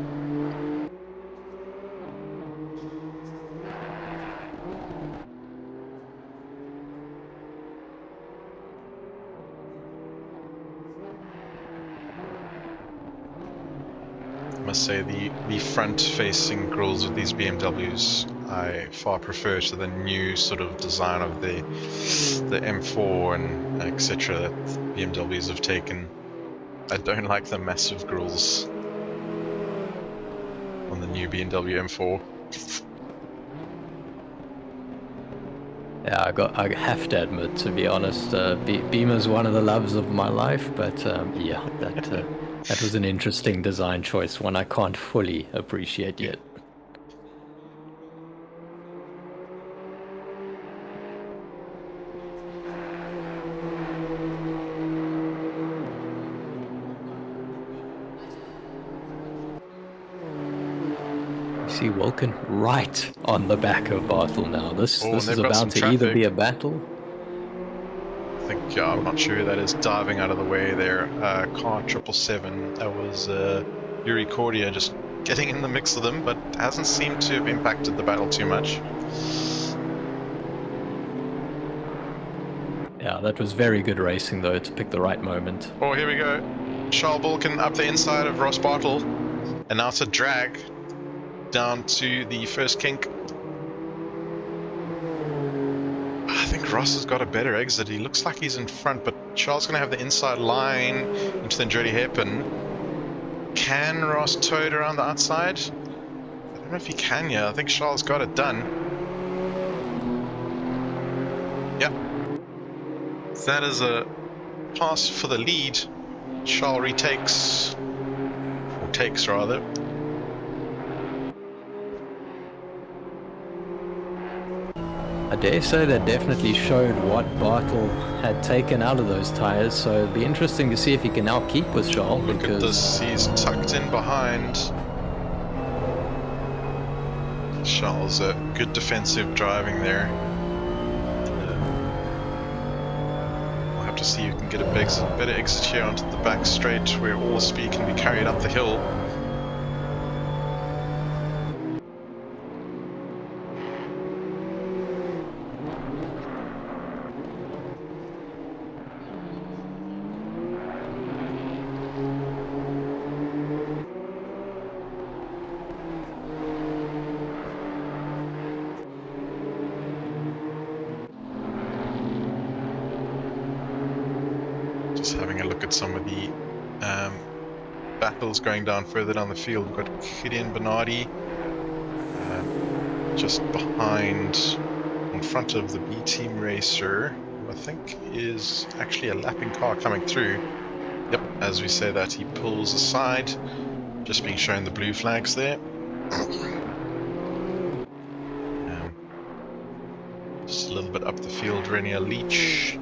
I must say the front-facing grills with these BMWs I far prefer to the new sort of design of the M4 and etc. that BMWs have taken. I don't like the massive grills on the new BMW M4. Yeah, I have to admit, to be honest, Beamer's one of the loves of my life, but yeah, that was an interesting design choice, one I can't fully appreciate yet. See Wilkin right on the back of Bartle now. This is about to either be a battle. I think, I'm not sure who that is diving out of the way there. Car 777, that was Yuri Cordia just getting in the mix of them, but hasn't seemed to have impacted the battle too much. Yeah, that was very good racing though, to pick the right moment. Oh, here we go. Charles Vulcan up the inside of Ross Bartle, and now it's a drag down to the first kink. I think Ross has got a better exit. He looks like he's in front, but Charles is going to have the inside line into the Andretti hairpin. Can Ross tow it around the outside? I don't know if he can yet. I think Charles got it done. Yep. That is a pass for the lead. Charles retakes, or takes rather. I dare say that definitely showed what Bartle had taken out of those tires, so it'd be interesting to see if he can now keep with Charles. Look at this, he's tucked in behind. Charles, good defensive driving there. We'll have to see who can get a better exit here onto the back straight where all speed can be carried up the hill. Having a look at some of the battles going down further down the field. We've got Gideon Bernardi just behind, in front of the B team racer, who I think is actually a lapping car coming through. Yep, as we say that, he pulls aside, just being shown the blue flags there. Just a little bit up the field, Renier Leach.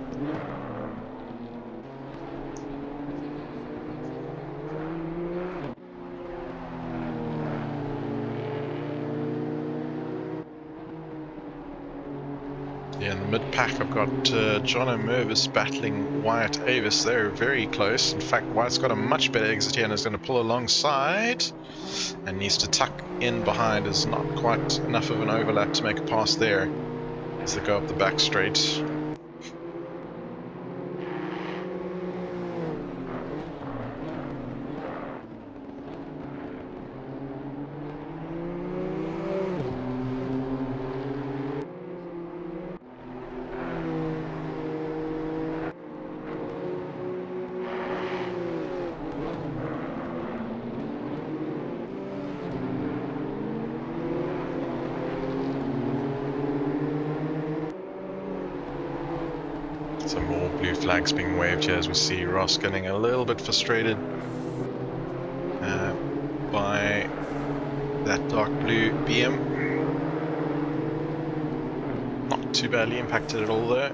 In the mid-pack I've got Jono Mervis battling Wyatt Avis. They're very close. In fact, Wyatt's got a much better exit here and is going to pull alongside and needs to tuck in behind. There's not quite enough of an overlap to make a pass there as they go up the back straight. Some more blue flags being waved here as we see Ross getting a little bit frustrated by that dark blue BM. Not too badly impacted at all though.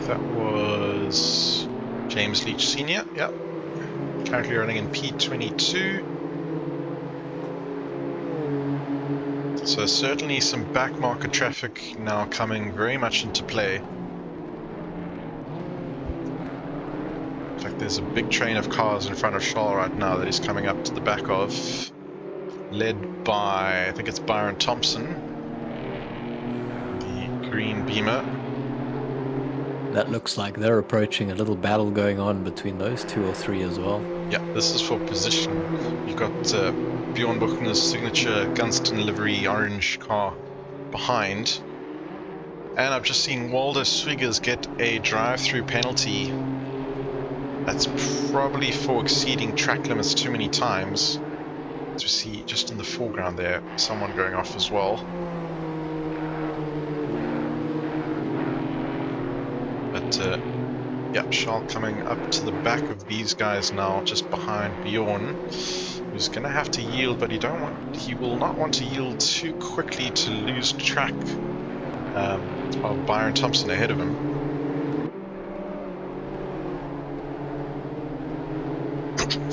That was James Leach Sr. Yep. Currently running in P22. So certainly some back market traffic now coming very much into play. In fact, there's a big train of cars in front of Charles right now that he's coming up to the back of, led by, I think it's Byron Thompson, the green Beamer. That looks like they're approaching a little battle going on between those 2 or 3 as well. Yeah, this is for position. You've got Bjorn Buchner's signature Gunston livery orange car behind. And I've just seen Waldo Swiggers get a drive-through penalty. That's probably for exceeding track limits too many times. As we see just in the foreground there, someone going off as well. But yeah, Charles coming up to the back of these guys now, just behind Bjorn, who's going to have to yield, but he will not want to yield too quickly to lose track of Byron Thompson ahead of him.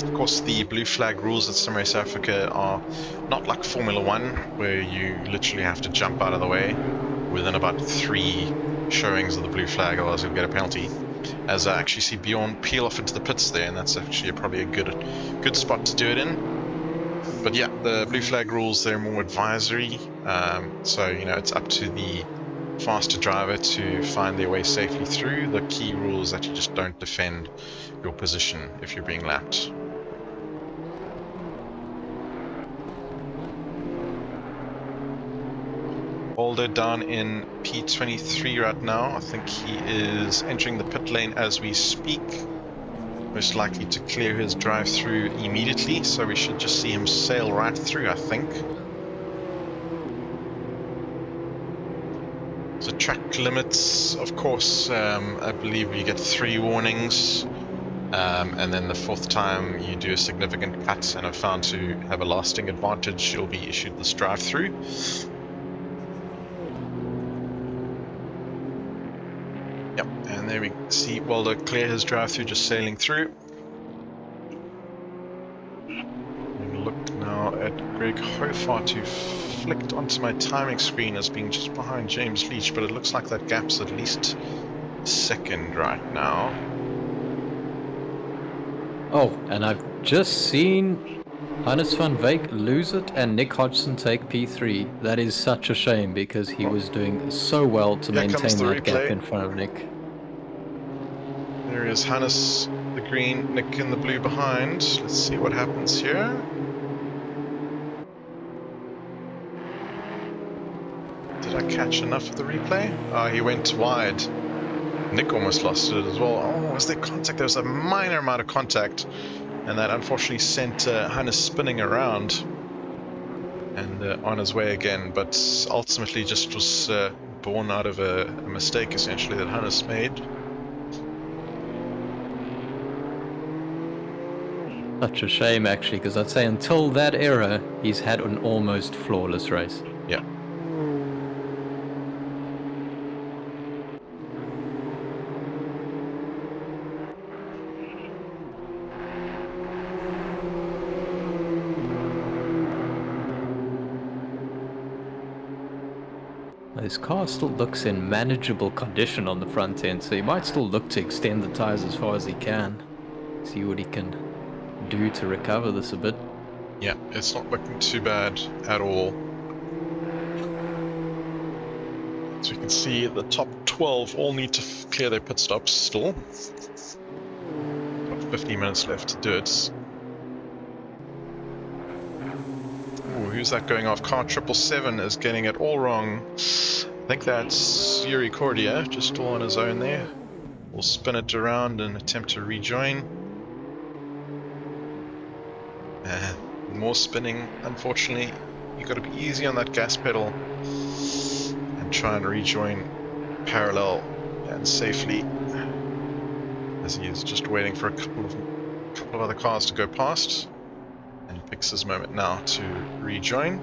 Of course, the blue flag rules at SimRace Africa are not like Formula 1, where you literally have to jump out of the way within about 3 showings of the blue flag, otherwise you'll get a penalty. As I actually see Bjorn peel off into the pits there, and that's actually probably a good spot to do it in. But yeah, the blue flag rules, they're more advisory, so you know, it's up to the faster driver to find their way safely through. The key rule is that you just don't defend your position if you're being lapped. Aldo down in P23 right now. I think he is entering the pit lane as we speak. Most likely to clear his drive-through immediately, so we should just see him sail right through, I think. So track limits, of course, I believe you get 3 warnings. And then the 4th time you do a significant cut and are found to have a lasting advantage, you'll be issued this drive-through. Yep, and there we see Waldo clear his drive-through, just sailing through. And look now at Greg Hofart, who flicked onto my timing screen as being just behind James Leach, but it looks like that gap's at least 2nd right now. Oh, and I've just seen Hannes van Wyk lose it and Nick Hodgson take P3. That is such a shame because he was doing so well to maintain that gap in front of Nick. There is Hannes, the green, Nick in the blue behind. Let's see what happens here. Did I catch enough of the replay? Oh, he went wide. Nick almost lost it as well. Oh, was there contact? There was a minor amount of contact, and that unfortunately sent Hannes spinning around and on his way again, but ultimately just was born out of a mistake essentially that Hannes made. Such a shame actually, because I'd say until that era he's had an almost flawless race. Yeah. His car still looks in manageable condition on the front end, so he might still look to extend the tires as far as he can. See what he can do to recover this a bit. Yeah, it's not looking too bad at all. So you can see the top 12 all need to clear their pit stops still. Got 15 minutes left to do it. Ooh, who's that going off? Car 777 is getting it all wrong. I think that's Yuri Cordia, just all on his own there. We'll spin it around and attempt to rejoin. More spinning, unfortunately. You've got to be easy on that gas pedal. And and try and rejoin parallel and safely, as he is just waiting for a couple of other cars to go past, and he picks his moment now to rejoin.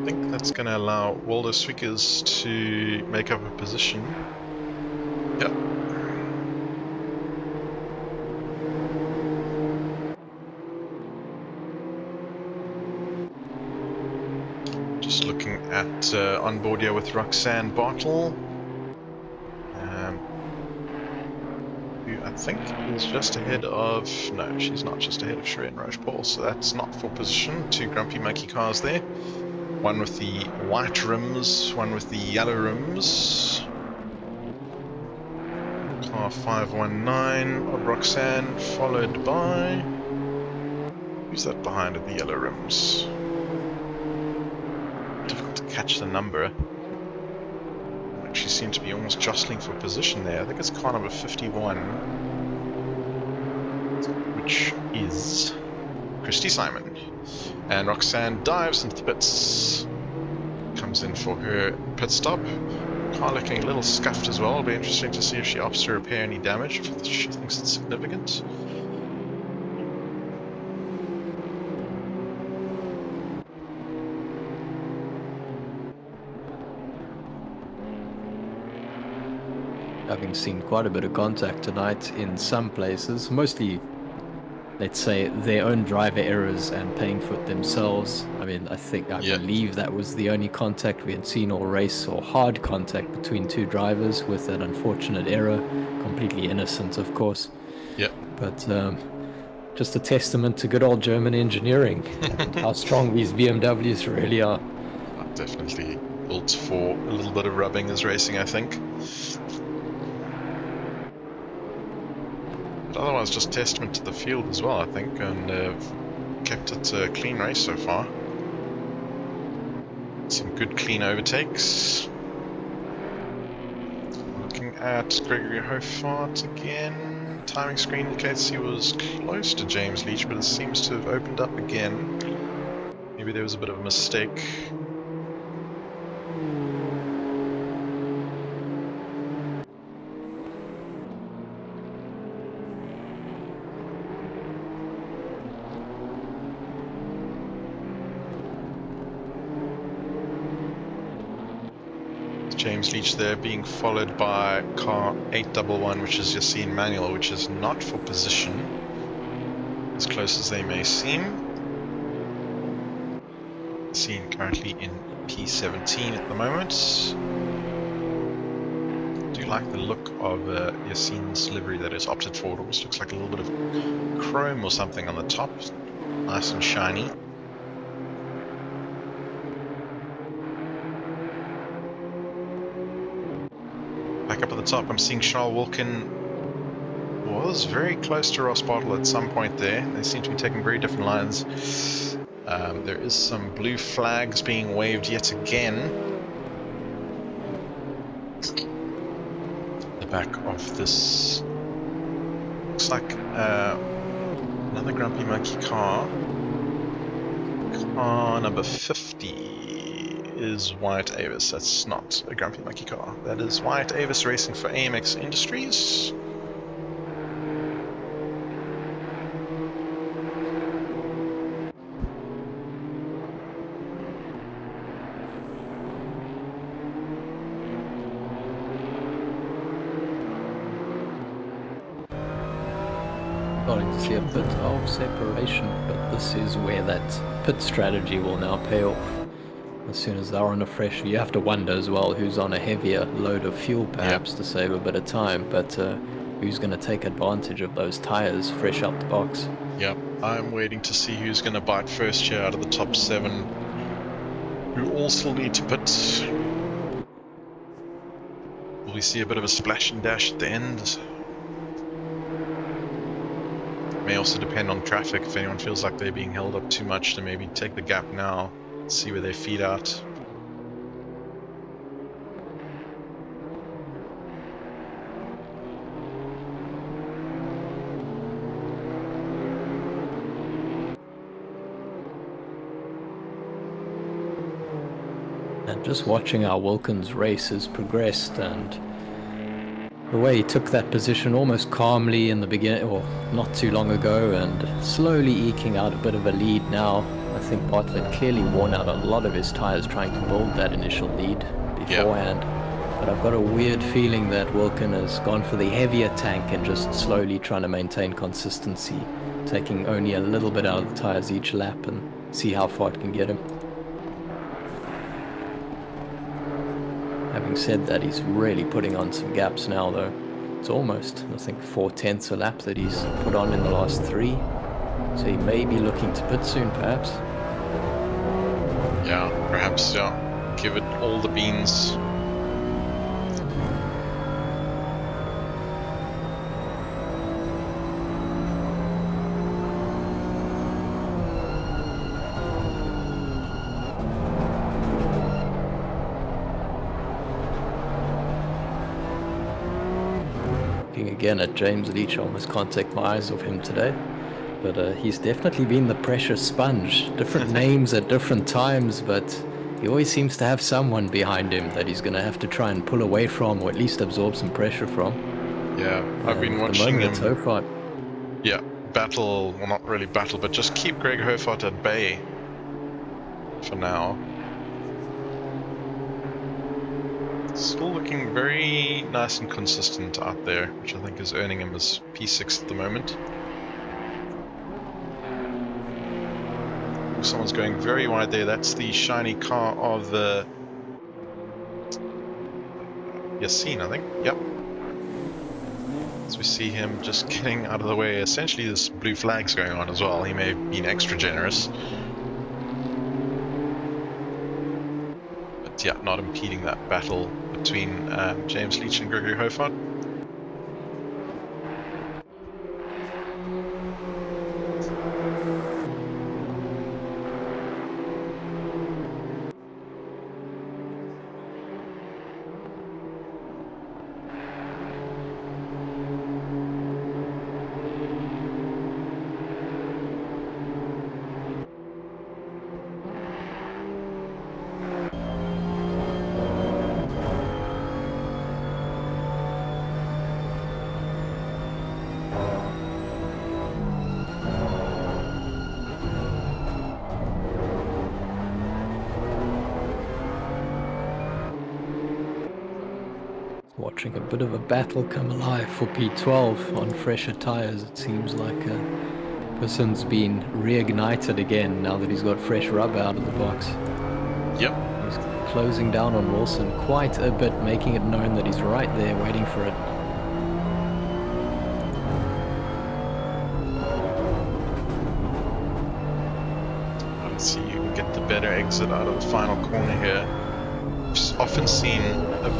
I think that's going to allow Waldo Swickers to make up a position. Yep. Just looking at on board here with Roxanne Bartle, who I think is just ahead of, no, she's not just ahead of Shereen Roche-Paul, so that's not full position. Two Grumpy Monkey cars there, one with the white rims, one with the yellow rims. Car 519 of Roxanne, followed by, who's that behind with the yellow rims? Difficult to catch the number. Actually seem to be almost jostling for position there. I think it's car number 51, which is Christy Simon. And Roxanne dives into the pits, comes in for her pit stop. Car looking a little scuffed as well. It'll be interesting to see if she opts to repair any damage, if she thinks it's significant. Having seen quite a bit of contact tonight in some places, mostly, let's say, their own driver errors and paying for it themselves. I mean, I believe that was the only contact we had seen all race, or hard contact between two drivers with an unfortunate error. Completely innocent, of course. Yep. But just a testament to good old German engineering and how strong these BMWs really are. Definitely built for a little bit of rubbing as racing, I think. But otherwise, just testament to the field as well, I think, and kept it a clean race so far. Some good clean overtakes. Looking at Gregory Hofart again. Timing screen indicates he was close to James Leach, but it seems to have opened up again. Maybe there was a bit of a mistake. James Leach there being followed by car 811, which is Yassine Manuel, which is not for position, as close as they may seem. Yassine currently in P17 at the moment. I do like the look of Yassine's livery that is opted for. It almost looks like a little bit of chrome or something on the top, nice and shiny. Back up at the top, I'm seeing Charles Wilkin was very close to Ross Bartle at some point there. They seem to be taking very different lines. There is some blue flags being waved yet again. The back of this looks like another Grumpy Monkey car. Car number 50. Is Wyatt Avis. That's not a Grumpy Monkey car. That is Wyatt Avis racing for AMX Industries. Starting to see a bit of separation, but this is where that pit strategy will now pay off. As soon as they're on a fresh, you have to wonder as well who's on a heavier load of fuel perhaps to save a bit of time, but who's going to take advantage of those tires fresh out the box. Yep, I'm waiting to see who's going to bite first here out of the top 7, who all still need to pit. Will we see a bit of a splash and dash at the end? It may also depend on traffic. If anyone feels like they're being held up too much, to maybe take the gap now. See where they feed out. And just watching how Wilkins' race has progressed, and the way he took that position almost calmly in the beginning, or not too long ago, and slowly eking out a bit of a lead now. I think Bartlett clearly worn out a lot of his tires trying to build that initial lead beforehand. But I've got a weird feeling that Wilkin has gone for the heavier tank and just slowly trying to maintain consistency, taking only a little bit out of the tires each lap and see how far it can get him. Having said that, he's really putting on some gaps now though. It's almost, I think, 4/10 a lap that he's put on in the last 3. So he may be looking to pit soon, perhaps. Yeah, perhaps, yeah. Give it all the beans. Looking again at James Leach, I almost can't take my eyes off him today. But he's definitely been the pressure sponge. Different names at different times, but he always seems to have someone behind him that he's going to have to try and pull away from, or at least absorb some pressure from. Yeah, I've been watching him. Hofart. Yeah, battle, well, not really battle, but just keep Greg Hofart at bay for now. Still looking very nice and consistent out there, which I think is earning him his P6 at the moment. Someone's going very wide there. That's the shiny car of Yassine, I think. Yep. So we see him just getting out of the way. Essentially, this blue flag's going on as well. He may have been extra generous. But yeah, not impeding that battle between James Leach and Gregory Hofart. Watching a bit of a battle come alive for P12 on fresher tires. It seems like Person's been reignited again now that he's got fresh rub out of the box. Yep. He's closing down on Wilson quite a bit, making it known that he's right there waiting for it. Let's see, you can get the better exit out of the final corner here. I've often seen the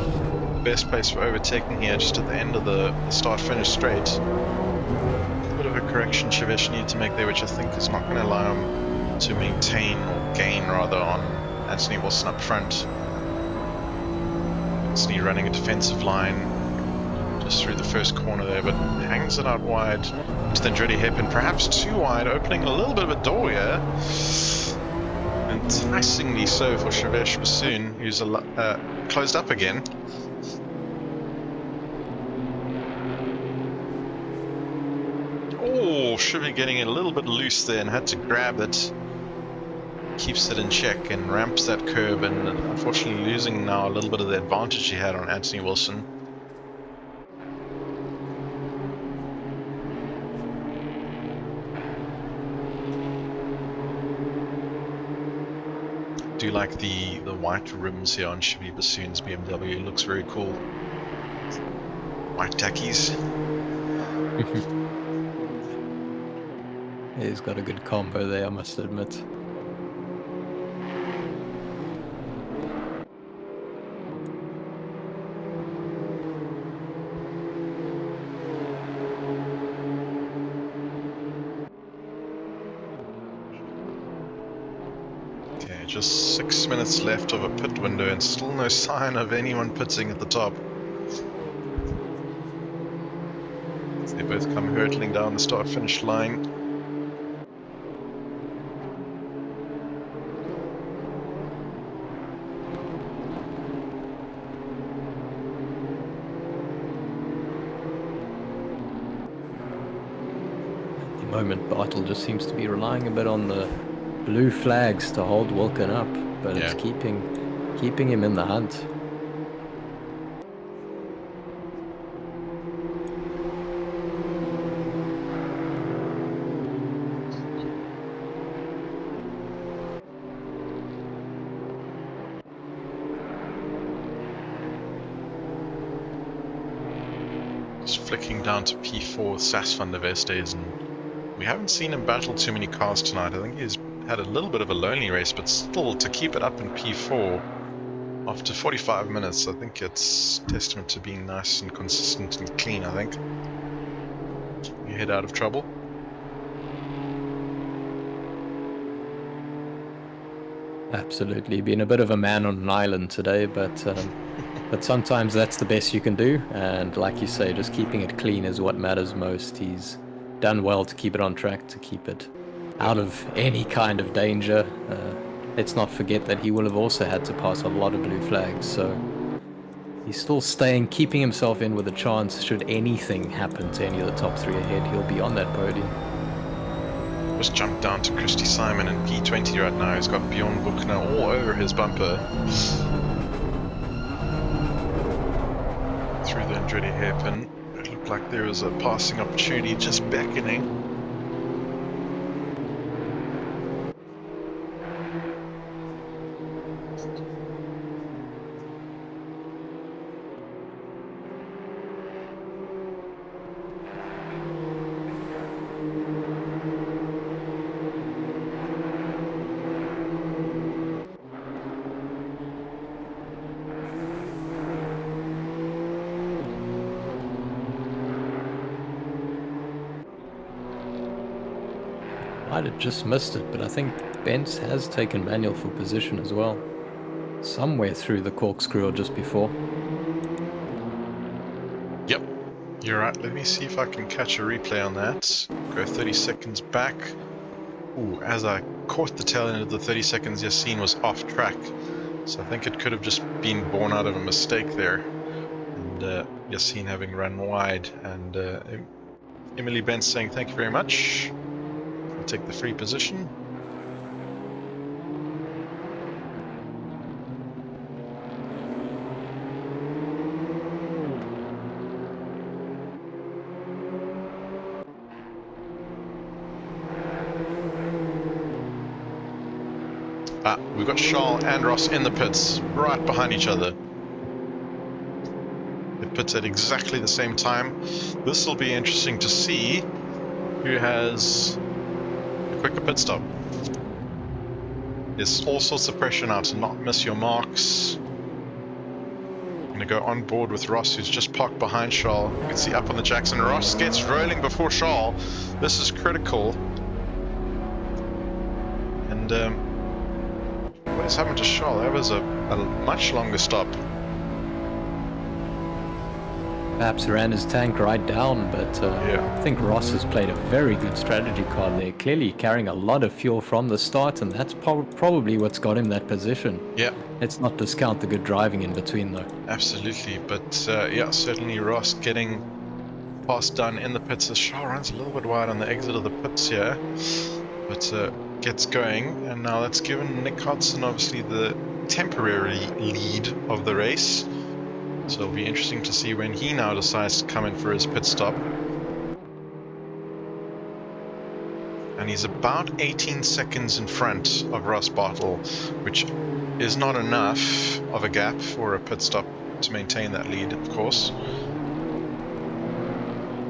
best place for overtaking here just at the end of the start-finish straight. A bit of a correction Chevette need to make there, which I think is not going to allow him to maintain, or gain rather, on Anthony Wilson up front. Anthony running a defensive line just through the first corner there, but hangs it out wide to the Andretti hairpin, perhaps too wide, opening a little bit of a door here. Enticingly so for Chevette Bassoon, who's closed up again. Oh, Chevette getting a little bit loose there and had to grab it. Keeps it in check and ramps that curb, and unfortunately losing now a little bit of the advantage he had on Anthony Wilson. I do like the white rims here on Chevette Bassoon's BMW. It looks very cool. White tackies. He's got a good combo there, I must admit. Okay, just 6 minutes left of a pit window and still no sign of anyone pitting at the top. They both come hurtling down the start-finish line. moment, Bartle just seems to be relying a bit on the blue flags to hold Wilken up, but it's keeping him in the hunt. Just flicking down to P4 with Sas van der Vestes, and we haven't seen him battle too many cars tonight. I think he's had a little bit of a lonely race, but still to keep it up in P4 after 45 minutes, I think it's testament to being nice and consistent and clean. I think you head out of trouble. Absolutely, been a bit of a man on an island today, but sometimes that's the best you can do, and like you say, just keeping it clean is what matters most. He's done well to keep it on track, to keep it out of any kind of danger. Let's not forget that he will have also had to pass a lot of blue flags, so he's still keeping himself in with a chance. Should anything happen to any of the top three ahead, he'll be on that podium. Just jumped down to Christy Simon in P20 right now. He's got Bjorn Buchner all over his bumper. Through the Andretti hairpin. It looked like there was a passing opportunity just beckoning. Might have just missed it, but I think Benz has taken manual for position as well. Somewhere through the corkscrew or just before. Yep, you're right. Let me see if I can catch a replay on that. Go 30 seconds back. Ooh, as I caught the tail end of the 30 seconds, Yassine was off track. So I think it could have just been born out of a mistake there. And Yassine having run wide. And Emily Benz saying thank you very much. I'll take the free position. We've got Charles and Ross in the pits, right behind each other. The pits at exactly the same time. This will be interesting to see who has a quicker pit stop. There's all sorts of pressure now to not miss your marks. I'm going to go on board with Ross, who's just parked behind Charles. You can see up on the Jackson. Ross gets rolling before Charles. This is critical. And what's happened to Charles? That was a much longer stop. Perhaps ran his tank right down, but yeah. I think Ross has played a very good strategy card there. Clearly carrying a lot of fuel from the start, and that's probably what's got him that position. Yeah. Let's not discount the good driving in between, though. Absolutely, but yeah, certainly Ross getting passed down in the pits. The Charles runs a little bit wide on the exit of the pits here, but gets going, and now that's given Nick Hodson obviously the temporary lead of the race. So it'll be interesting to see when he now decides to come in for his pit stop. And he's about 18 seconds in front of Ross Bartle, which is not enough of a gap for a pit stop to maintain that lead, of course.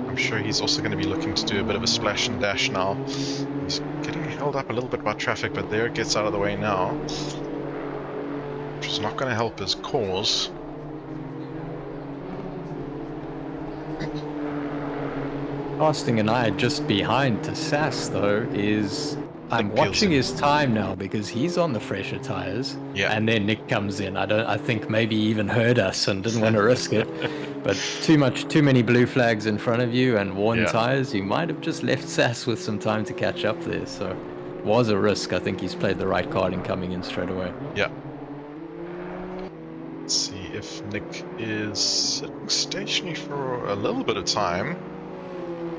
I'm sure he's also going to be looking to do a bit of a splash and dash now. He's getting held up a little bit by traffic, but there it gets out of the way now, which is not going to help his cause. Casting an eye just behind to Sass, though, is... I'm watching his time now because he's on the fresher tires, and then Nick comes in. I think maybe he even heard us and didn't want to risk it. But too many blue flags in front of you and worn tires, you might have just left Sass with some time to catch up there. So it was a risk. I think he's played the right card in coming in straight away. Yeah. Let's see if Nick is sitting stationary for a little bit of time.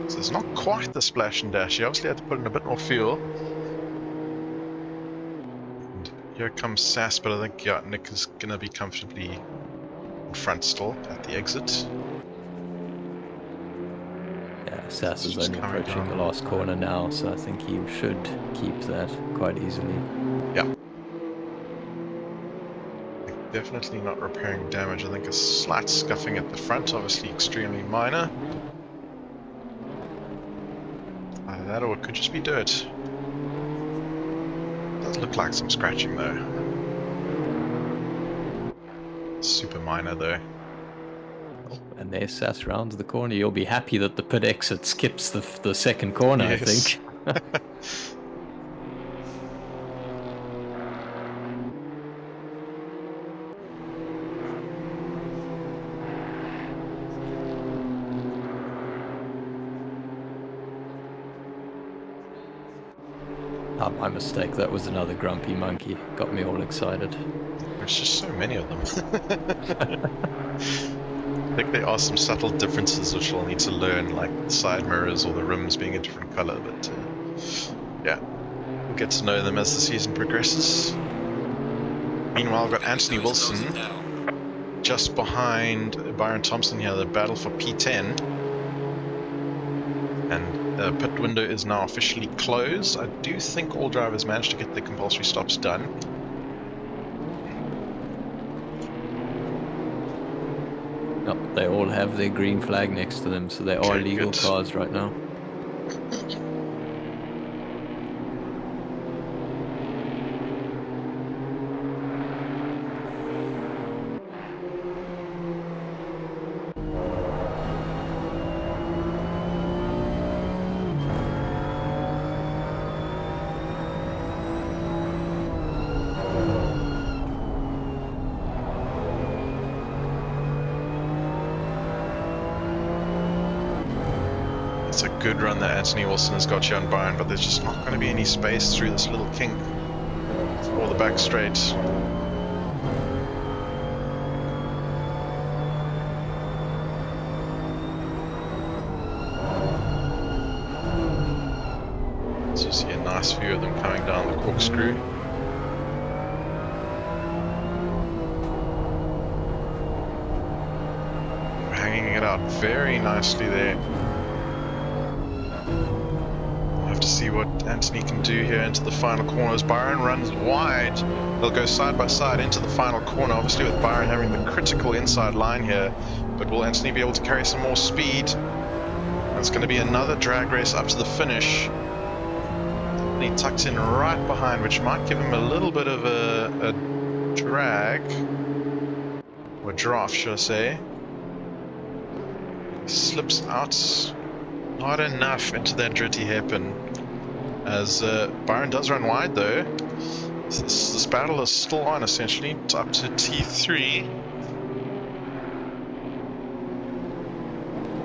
So it's not quite the splash and dash. You obviously had to put in a bit more fuel. And here comes Sass, but I think, yeah, Nick is going to be comfortably in front still at the exit. Yeah, Sass is Just only coming approaching down. the last corner now, so I think he should keep that quite easily. Yeah. Definitely not repairing damage. I think a slight scuffing at the front, obviously extremely minor. Either that or it could just be dirt. Does look like some scratching though. Super minor though. And there's Sass rounds the corner. You'll be happy that the pit exit skips the second corner, Yes. I think. My mistake. That was another grumpy monkey. Got me all excited. There's just so many of them. I think there are some subtle differences which we'll need to learn, like the side mirrors or the rims being a different color, but yeah, we'll get to know them as the season progresses. Meanwhile, we've got Anthony Wilson just behind Byron Thompson here, the battle for P10. And the pit window is now officially closed. I do think all drivers managed to get their compulsory stops done. No, they all have their green flag next to them, so they are legal good. cars right now. It's a good run that Anthony Wilson has got here on Byron, but there's just not going to be any space through this little kink or the back straight. So you see a nice view of them coming down the corkscrew. Hanging it out very nicely there. To see what Anthony can do here into the final corners. Byron runs wide. They'll go side by side into the final corner, obviously with Byron having the critical inside line here. But will Anthony be able to carry some more speed? It's going to be another drag race up to the finish. And he tucks in right behind, which might give him a little bit of a drag. Or draft, should I say. He slips out. Not enough into that dirty hairpin. As Byron does run wide though. This battle is still on essentially. It's up to T3.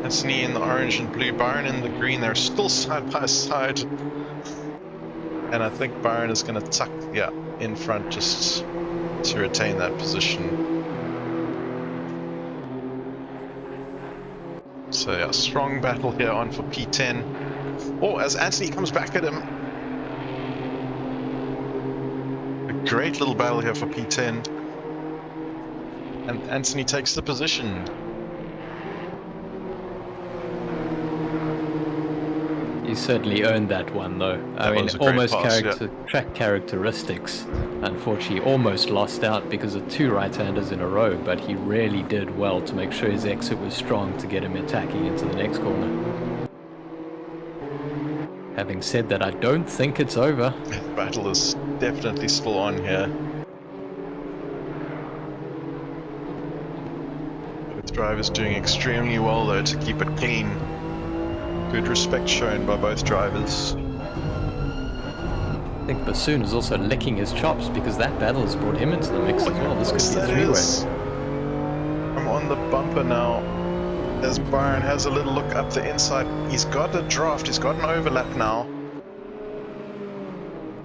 Anthony in the orange and blue, Byron in the green. They're still side by side. And I think Byron is going to tuck in front just to retain that position. So yeah, strong battle here on for P10. Oh, as Anthony comes back at him. A great little battle here for P10. And Anthony takes the position. He certainly earned that one though. I mean, almost track characteristics. Unfortunately, almost lost out because of two right-handers in a row, but he really did well to make sure his exit was strong to get him attacking into the next corner. Having said that, I don't think it's over. The battle is definitely still on here. Both drivers doing extremely well though to keep it clean. Good respect shown by both drivers. I think Bassoon is also licking his chops because that battle has brought him into the mix as well. This could be a three-way. I'm on the bumper now. As Byron has a little look up the inside. He's got a draft. He's got an overlap now.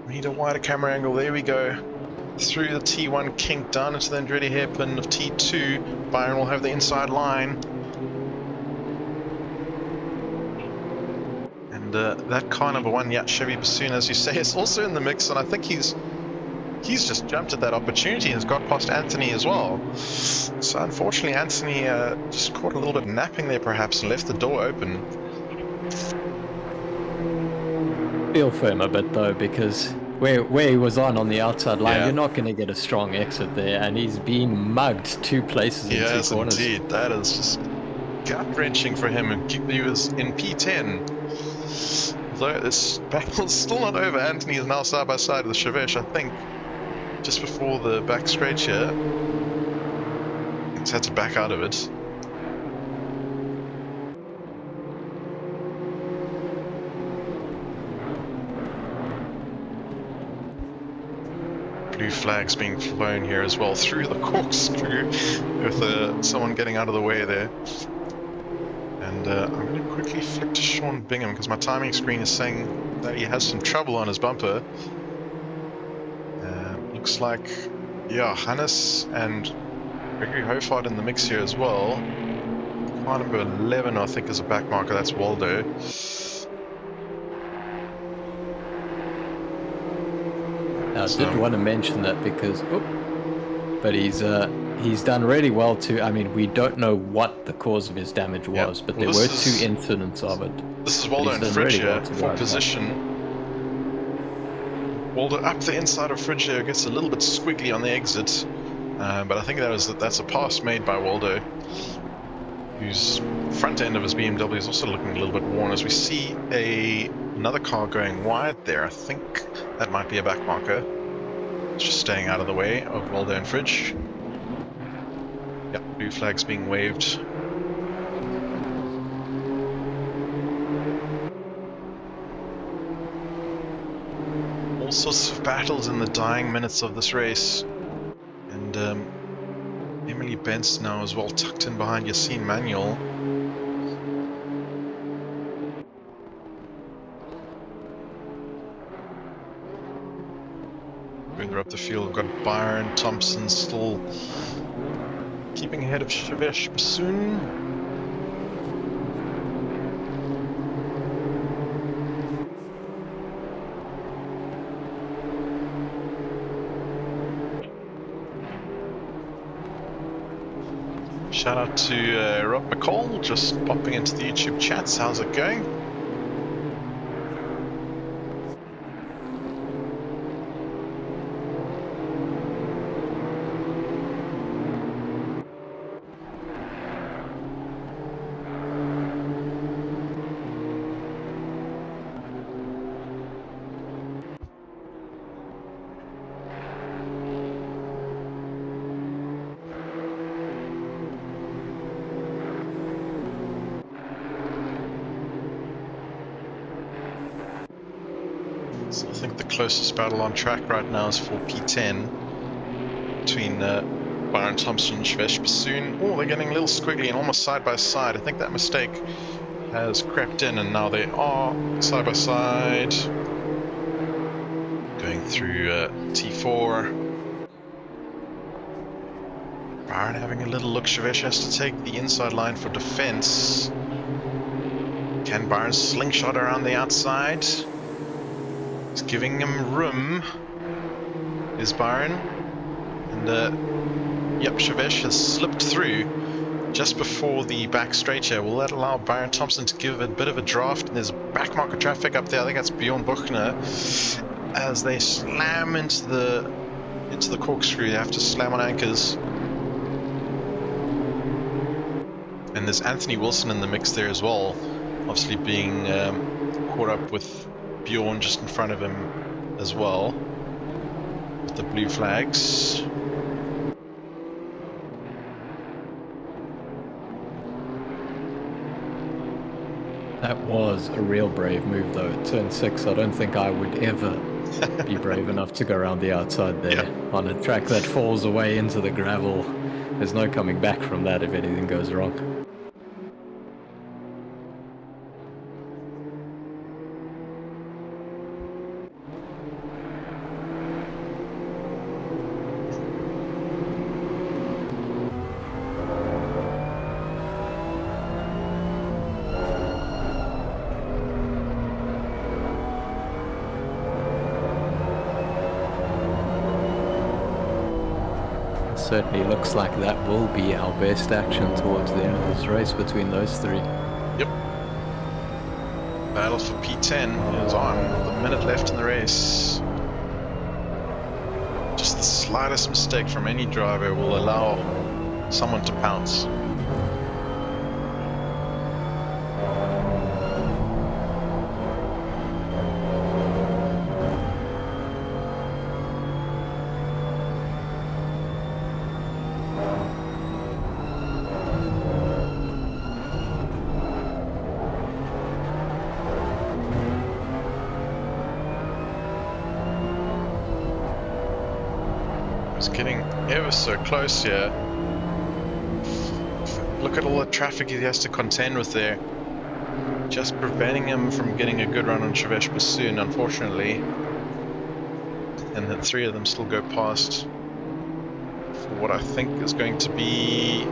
We need a wider camera angle. There we go. Through the T1 kink down into the Andretti hairpin of T2. Byron will have the inside line. that car number 1, yeah, Chevy Bassoon, as you say, is also in the mix, and I think he's just jumped at that opportunity and has got past Anthony as well. So unfortunately, Anthony just caught a little bit napping there, perhaps, and left the door open. Feel for him a bit though, because where he was on the outside line, Yeah. you're not going to get a strong exit there, and he's been mugged 2 places in 2 corners. Yes, indeed. That is just gut-wrenching for him, and he was in P10. Though this battle's still not over. Anthony is now side by side with Chevesh, I think, just before the back straight here. He's had to back out of it. Blue flags being flown here as well through the corkscrew, with someone getting out of the way there. And I'm going to quickly flick to Sean Bingham because my timing screen is saying that he has some trouble on his bumper. Looks like, yeah, Hannes and Gregory Hofard in the mix here as well. Car number 11, I think, is a back marker. That's Waldo. I did want to mention that because, but he's done really well too. I mean, we don't know what the cause of his damage was, but there were 2 incidents of it. This is Waldo and Fridge here for position. Waldo up the inside of Fridge here, gets a little bit squiggly on the exit, but I think that's a pass made by Waldo, whose front end of his BMW is also looking a little bit worn, as we see another car going wide there. I think that might be a back marker. It's just staying out of the way of Waldo and Fridge. Yep, blue flags being waved. All sorts of battles in the dying minutes of this race. And Emily Benz now as well, tucked in behind Yassine Manuel. Further up the field, we've got Byron Thompson still keeping ahead of Chevesh Bassoon. Shout out to Rob McCall, just popping into the YouTube chats. How's it going? So I think the closest battle on track right now is for P10 between Byron Thompson and Chevesh Bassoon. Oh, they're getting a little squiggly and almost side by side. I think that mistake has crept in, and now they are side by side. Going through T4. Byron having a little look. Chevesh has to take the inside line for defense. Can Byron slingshot around the outside? He's giving him room, is Byron. And yep, Chevesh has slipped through just before the back straight here. Will that allow Byron Thompson to give a bit of a draft? And there's back marker traffic up there. I think that's Bjorn Buchner. As they slam into the corkscrew, they have to slam on anchors. And there's Anthony Wilson in the mix there as well, obviously being caught up with Bjorn just in front of him as well, with the blue flags. That was a real brave move though. At turn 6, I don't think I would ever be brave enough to go around the outside there. On a track that falls away into the gravel. There's no coming back from that if anything goes wrong. certainly looks like that will be our best action towards the end of this race between those three. Yep. Battle for P10 is on with a minute left in the race. Just the slightest mistake from any driver will allow someone to pounce. It's getting ever so close here. Look at all the traffic he has to contend with there. Just preventing him from getting a good run on Shavesh Bassoon, unfortunately. And the three of them still go past for what I think is going to be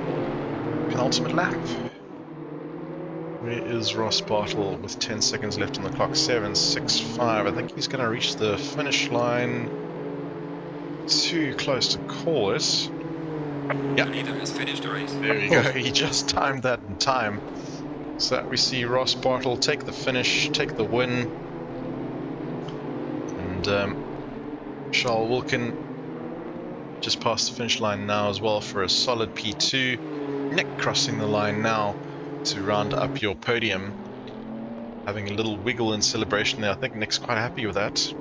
penultimate lap. Where is Ross Bartle with 10 seconds left on the clock? 7.65. I think he's going to reach the finish line. Too close to call it. Yeah. The leader has finished the race. There you go. He just timed that in time. So that we see Ross Bartle take the finish, take the win. And Charles Wilkin just past the finish line now as well for a solid P2. Nick crossing the line now to round up your podium. Having a little wiggle in celebration there. I think Nick's quite happy with that.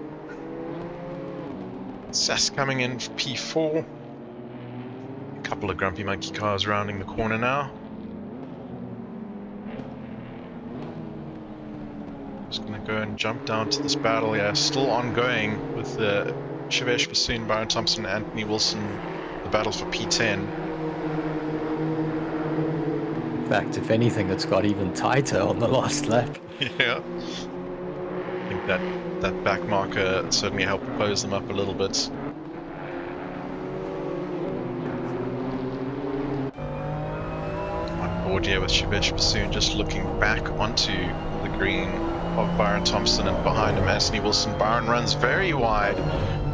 Sass coming in for P4. A couple of Grumpy Monkey cars rounding the corner now. Just going to go and jump down to this battle here. Still ongoing with Shavesh Bassoon, Byron Thompson, and Anthony Wilson. The battle for P10. In fact, if anything, it's got even tighter on the last lap. Yeah. I think that back marker certainly helped close them up a little bit. On board here with Shavesh Bassoon just looking back onto the green of Byron Thompson, and behind him Anthony Wilson. Byron runs very wide,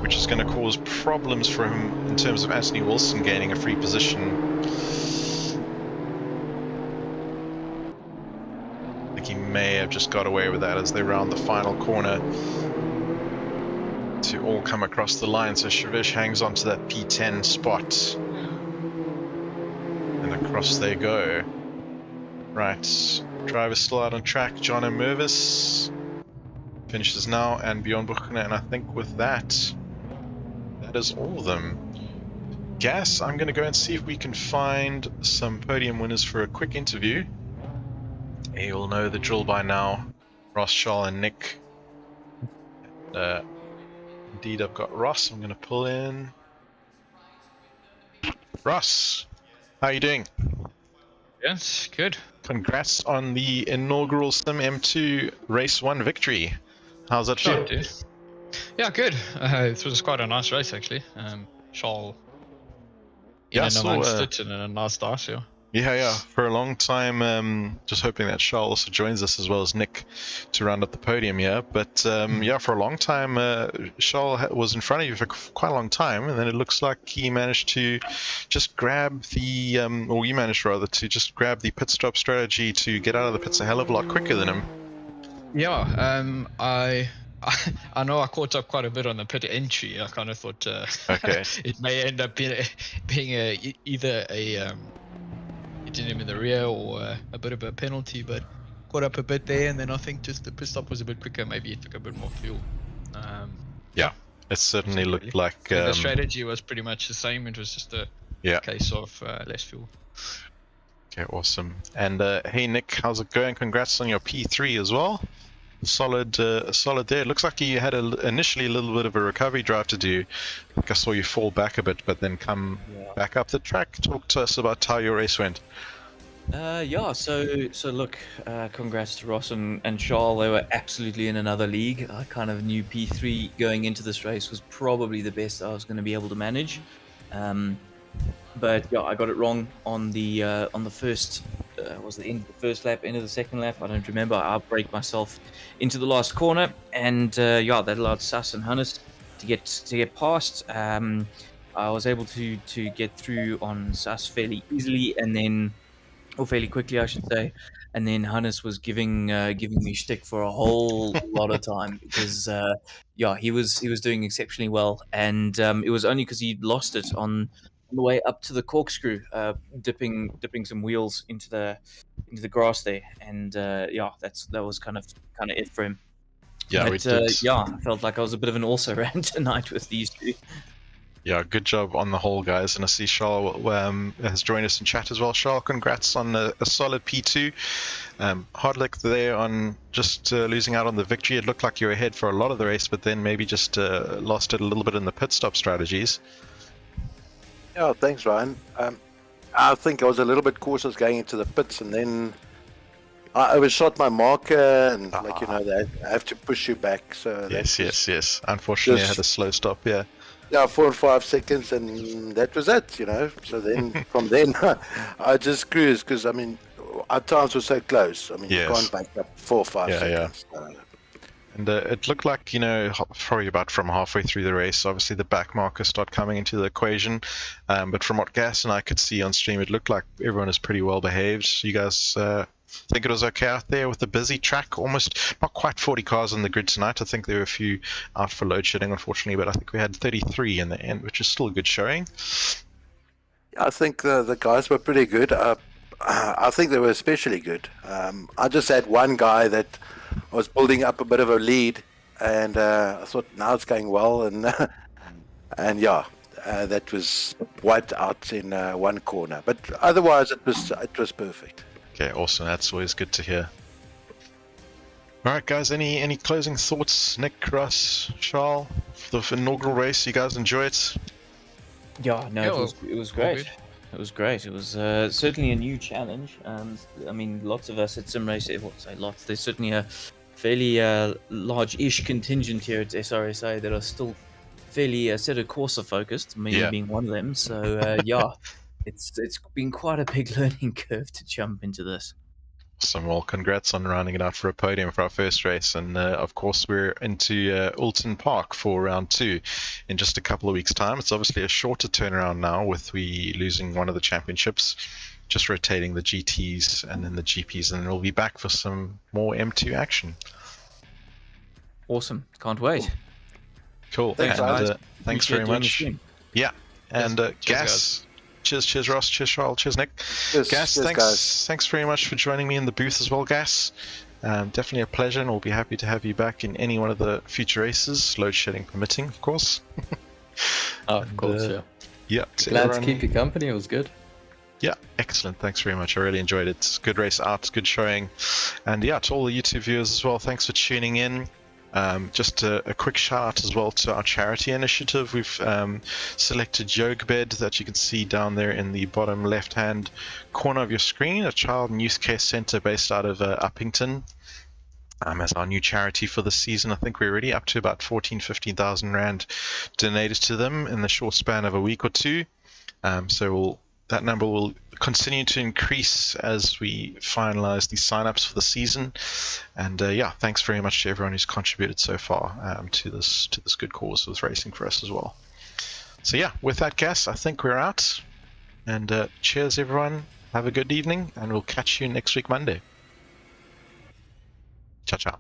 which is going to cause problems for him in terms of Anthony Wilson gaining a free position. He may have just got away with that as they round the final corner to all come across the line. So Shavesh hangs on to that P10 spot, and across they go. Right, driver's still out on track. John and Mervis finishes now, and Bjorn Buchner, and I think with that is all of them. Gas, I'm going to go and see if we can find some podium winners for a quick interview. You'll know the drill by now. Ross, Charles, and Nick. Indeed, I've got Ross. I'm going to pull in. Ross, how are you doing? Yes, good. Congrats on the inaugural simM2 Race 1 victory. How's that feel? Dude. Yeah, good. It was quite a nice race, actually. Charles announced it in a nice start, yeah. Yeah. For a long time, just hoping that Charles also joins us as well as Nick to round up the podium here. But yeah, for a long time, Charles was in front of you for quite a long time, and then it looks like he managed to just grab the, or you managed rather to just grab the pit stop strategy to get out of the pits a hell of a lot quicker than him. Yeah, I know I caught up quite a bit on the pit entry. I kind of thought Okay. it may end up being either a hitting him in the rear or a bit of a penalty, but caught up a bit there, and then I think just the pit stop was a bit quicker. Maybe it took a bit more fuel. Yeah, it certainly looked like the strategy was pretty much the same. It was just a case of less fuel. Okay, awesome. And hey Nick, how's it going? Congrats on your P3 as well. Solid there. It looks like you had initially a little bit of a recovery drive to do. I think I saw you fall back a bit, but then come back up the track. Talk to us about how your race went. So look, congrats to Ross and Charles. They were absolutely in another league. I kind of knew P3 going into this race was probably the best I was going to be able to manage. But yeah, I got it wrong on the first. Was the end of the first lap, end of the second lap? I don't remember. I braked myself into the last corner, and that allowed Sass and Hannes to get past. I I was able to get through on Sus fairly easily, and then, or fairly quickly, I should say. And then Hannes was giving me shtick for a whole lot of time because yeah, he was doing exceptionally well, and it was only because he lost it on the way up to the corkscrew, dipping some wheels into the grass there, and yeah, that was kind of it for him. Yeah, we But did. yeah, I felt like I was a bit of an also ran tonight with these two. Yeah, good job on the whole, guys. And I see Charles has joined us in chat as well. Charles, congrats on a solid P2. Hard luck there on just losing out on the victory. It looked like you were ahead for a lot of the race, but then maybe just lost it a little bit in the pit stop strategies. Yeah, thanks, Ryan. I think I was a little bit cautious going into the pits, and then I overshot my marker, and they have to push you back. So Yes. Unfortunately, I had a slow stop. Yeah, 4 or 5 seconds, and that was it. So then from then I just cruised because our times were so close. You can't back up 4 or 5 seconds. And it looked like, probably about from halfway through the race, obviously the back markers start coming into the equation. But from what Gas and I could see on stream, it looked like everyone is pretty well behaved. You guys think it was okay out there with the busy track? Almost not quite 40 cars on the grid tonight. I think there were a few out for load shedding, unfortunately, but I think we had 33 in the end, which is still a good showing. I think the guys were pretty good. I think they were especially good. I just had one guy that was building up a bit of a lead, and I thought now it's going well, and that was wiped out in one corner. But otherwise, it was perfect. Okay, awesome. That's always good to hear. All right, guys. Any closing thoughts, Nick, Russ, Charles, for the inaugural race? You guys enjoy it? Yeah, no, it was great. It was great. It was certainly a new challenge. Lots of us at SimRace, lots. There's certainly a fairly large-ish contingent here at SRSA that are still fairly Assetto Corsa focused, me being one of them. So yeah, it's been quite a big learning curve to jump into this. Awesome. Well, congrats on rounding it out for a podium for our first race. And of course, we're into Alton Park for round 2 in just a couple of weeks' time. It's obviously a shorter turnaround now with we losing one of the championships, just rotating the GTs and then the GPs, and then we'll be back for some more M2 action. Awesome. Can't wait. Cool. Thanks very much. Yeah. And Gas. Cheers, Ross. Cheers, Charles. Cheers, Nick. Gas, thanks very much for joining me in the booth as well, Gas. Definitely a pleasure, and we'll be happy to have you back in any one of the future races, load shedding permitting, of course. Of course, yeah. Yeah. Glad to keep you company. It was good. Yeah, excellent. Thanks very much. I really enjoyed it. Good race out, good showing. And yeah, to all the YouTube viewers as well, thanks for tuning in. Just a quick shout out as well to our charity initiative. We've selected Jogebed, that you can see down there in the bottom left hand corner of your screen, a child and youth care centre based out of Uppington, as our new charity for the season. I think we're already up to about 15,000 Rand donated to them in the short span of a week or two. So that number will continue to increase as we finalize the sign-ups for the season. And yeah, thanks very much to everyone who's contributed so far to this good cause with racing for us as well. So yeah, with that, Gas, I think we're out. And cheers, everyone. Have a good evening, and we'll catch you next week, Monday. Ciao, ciao.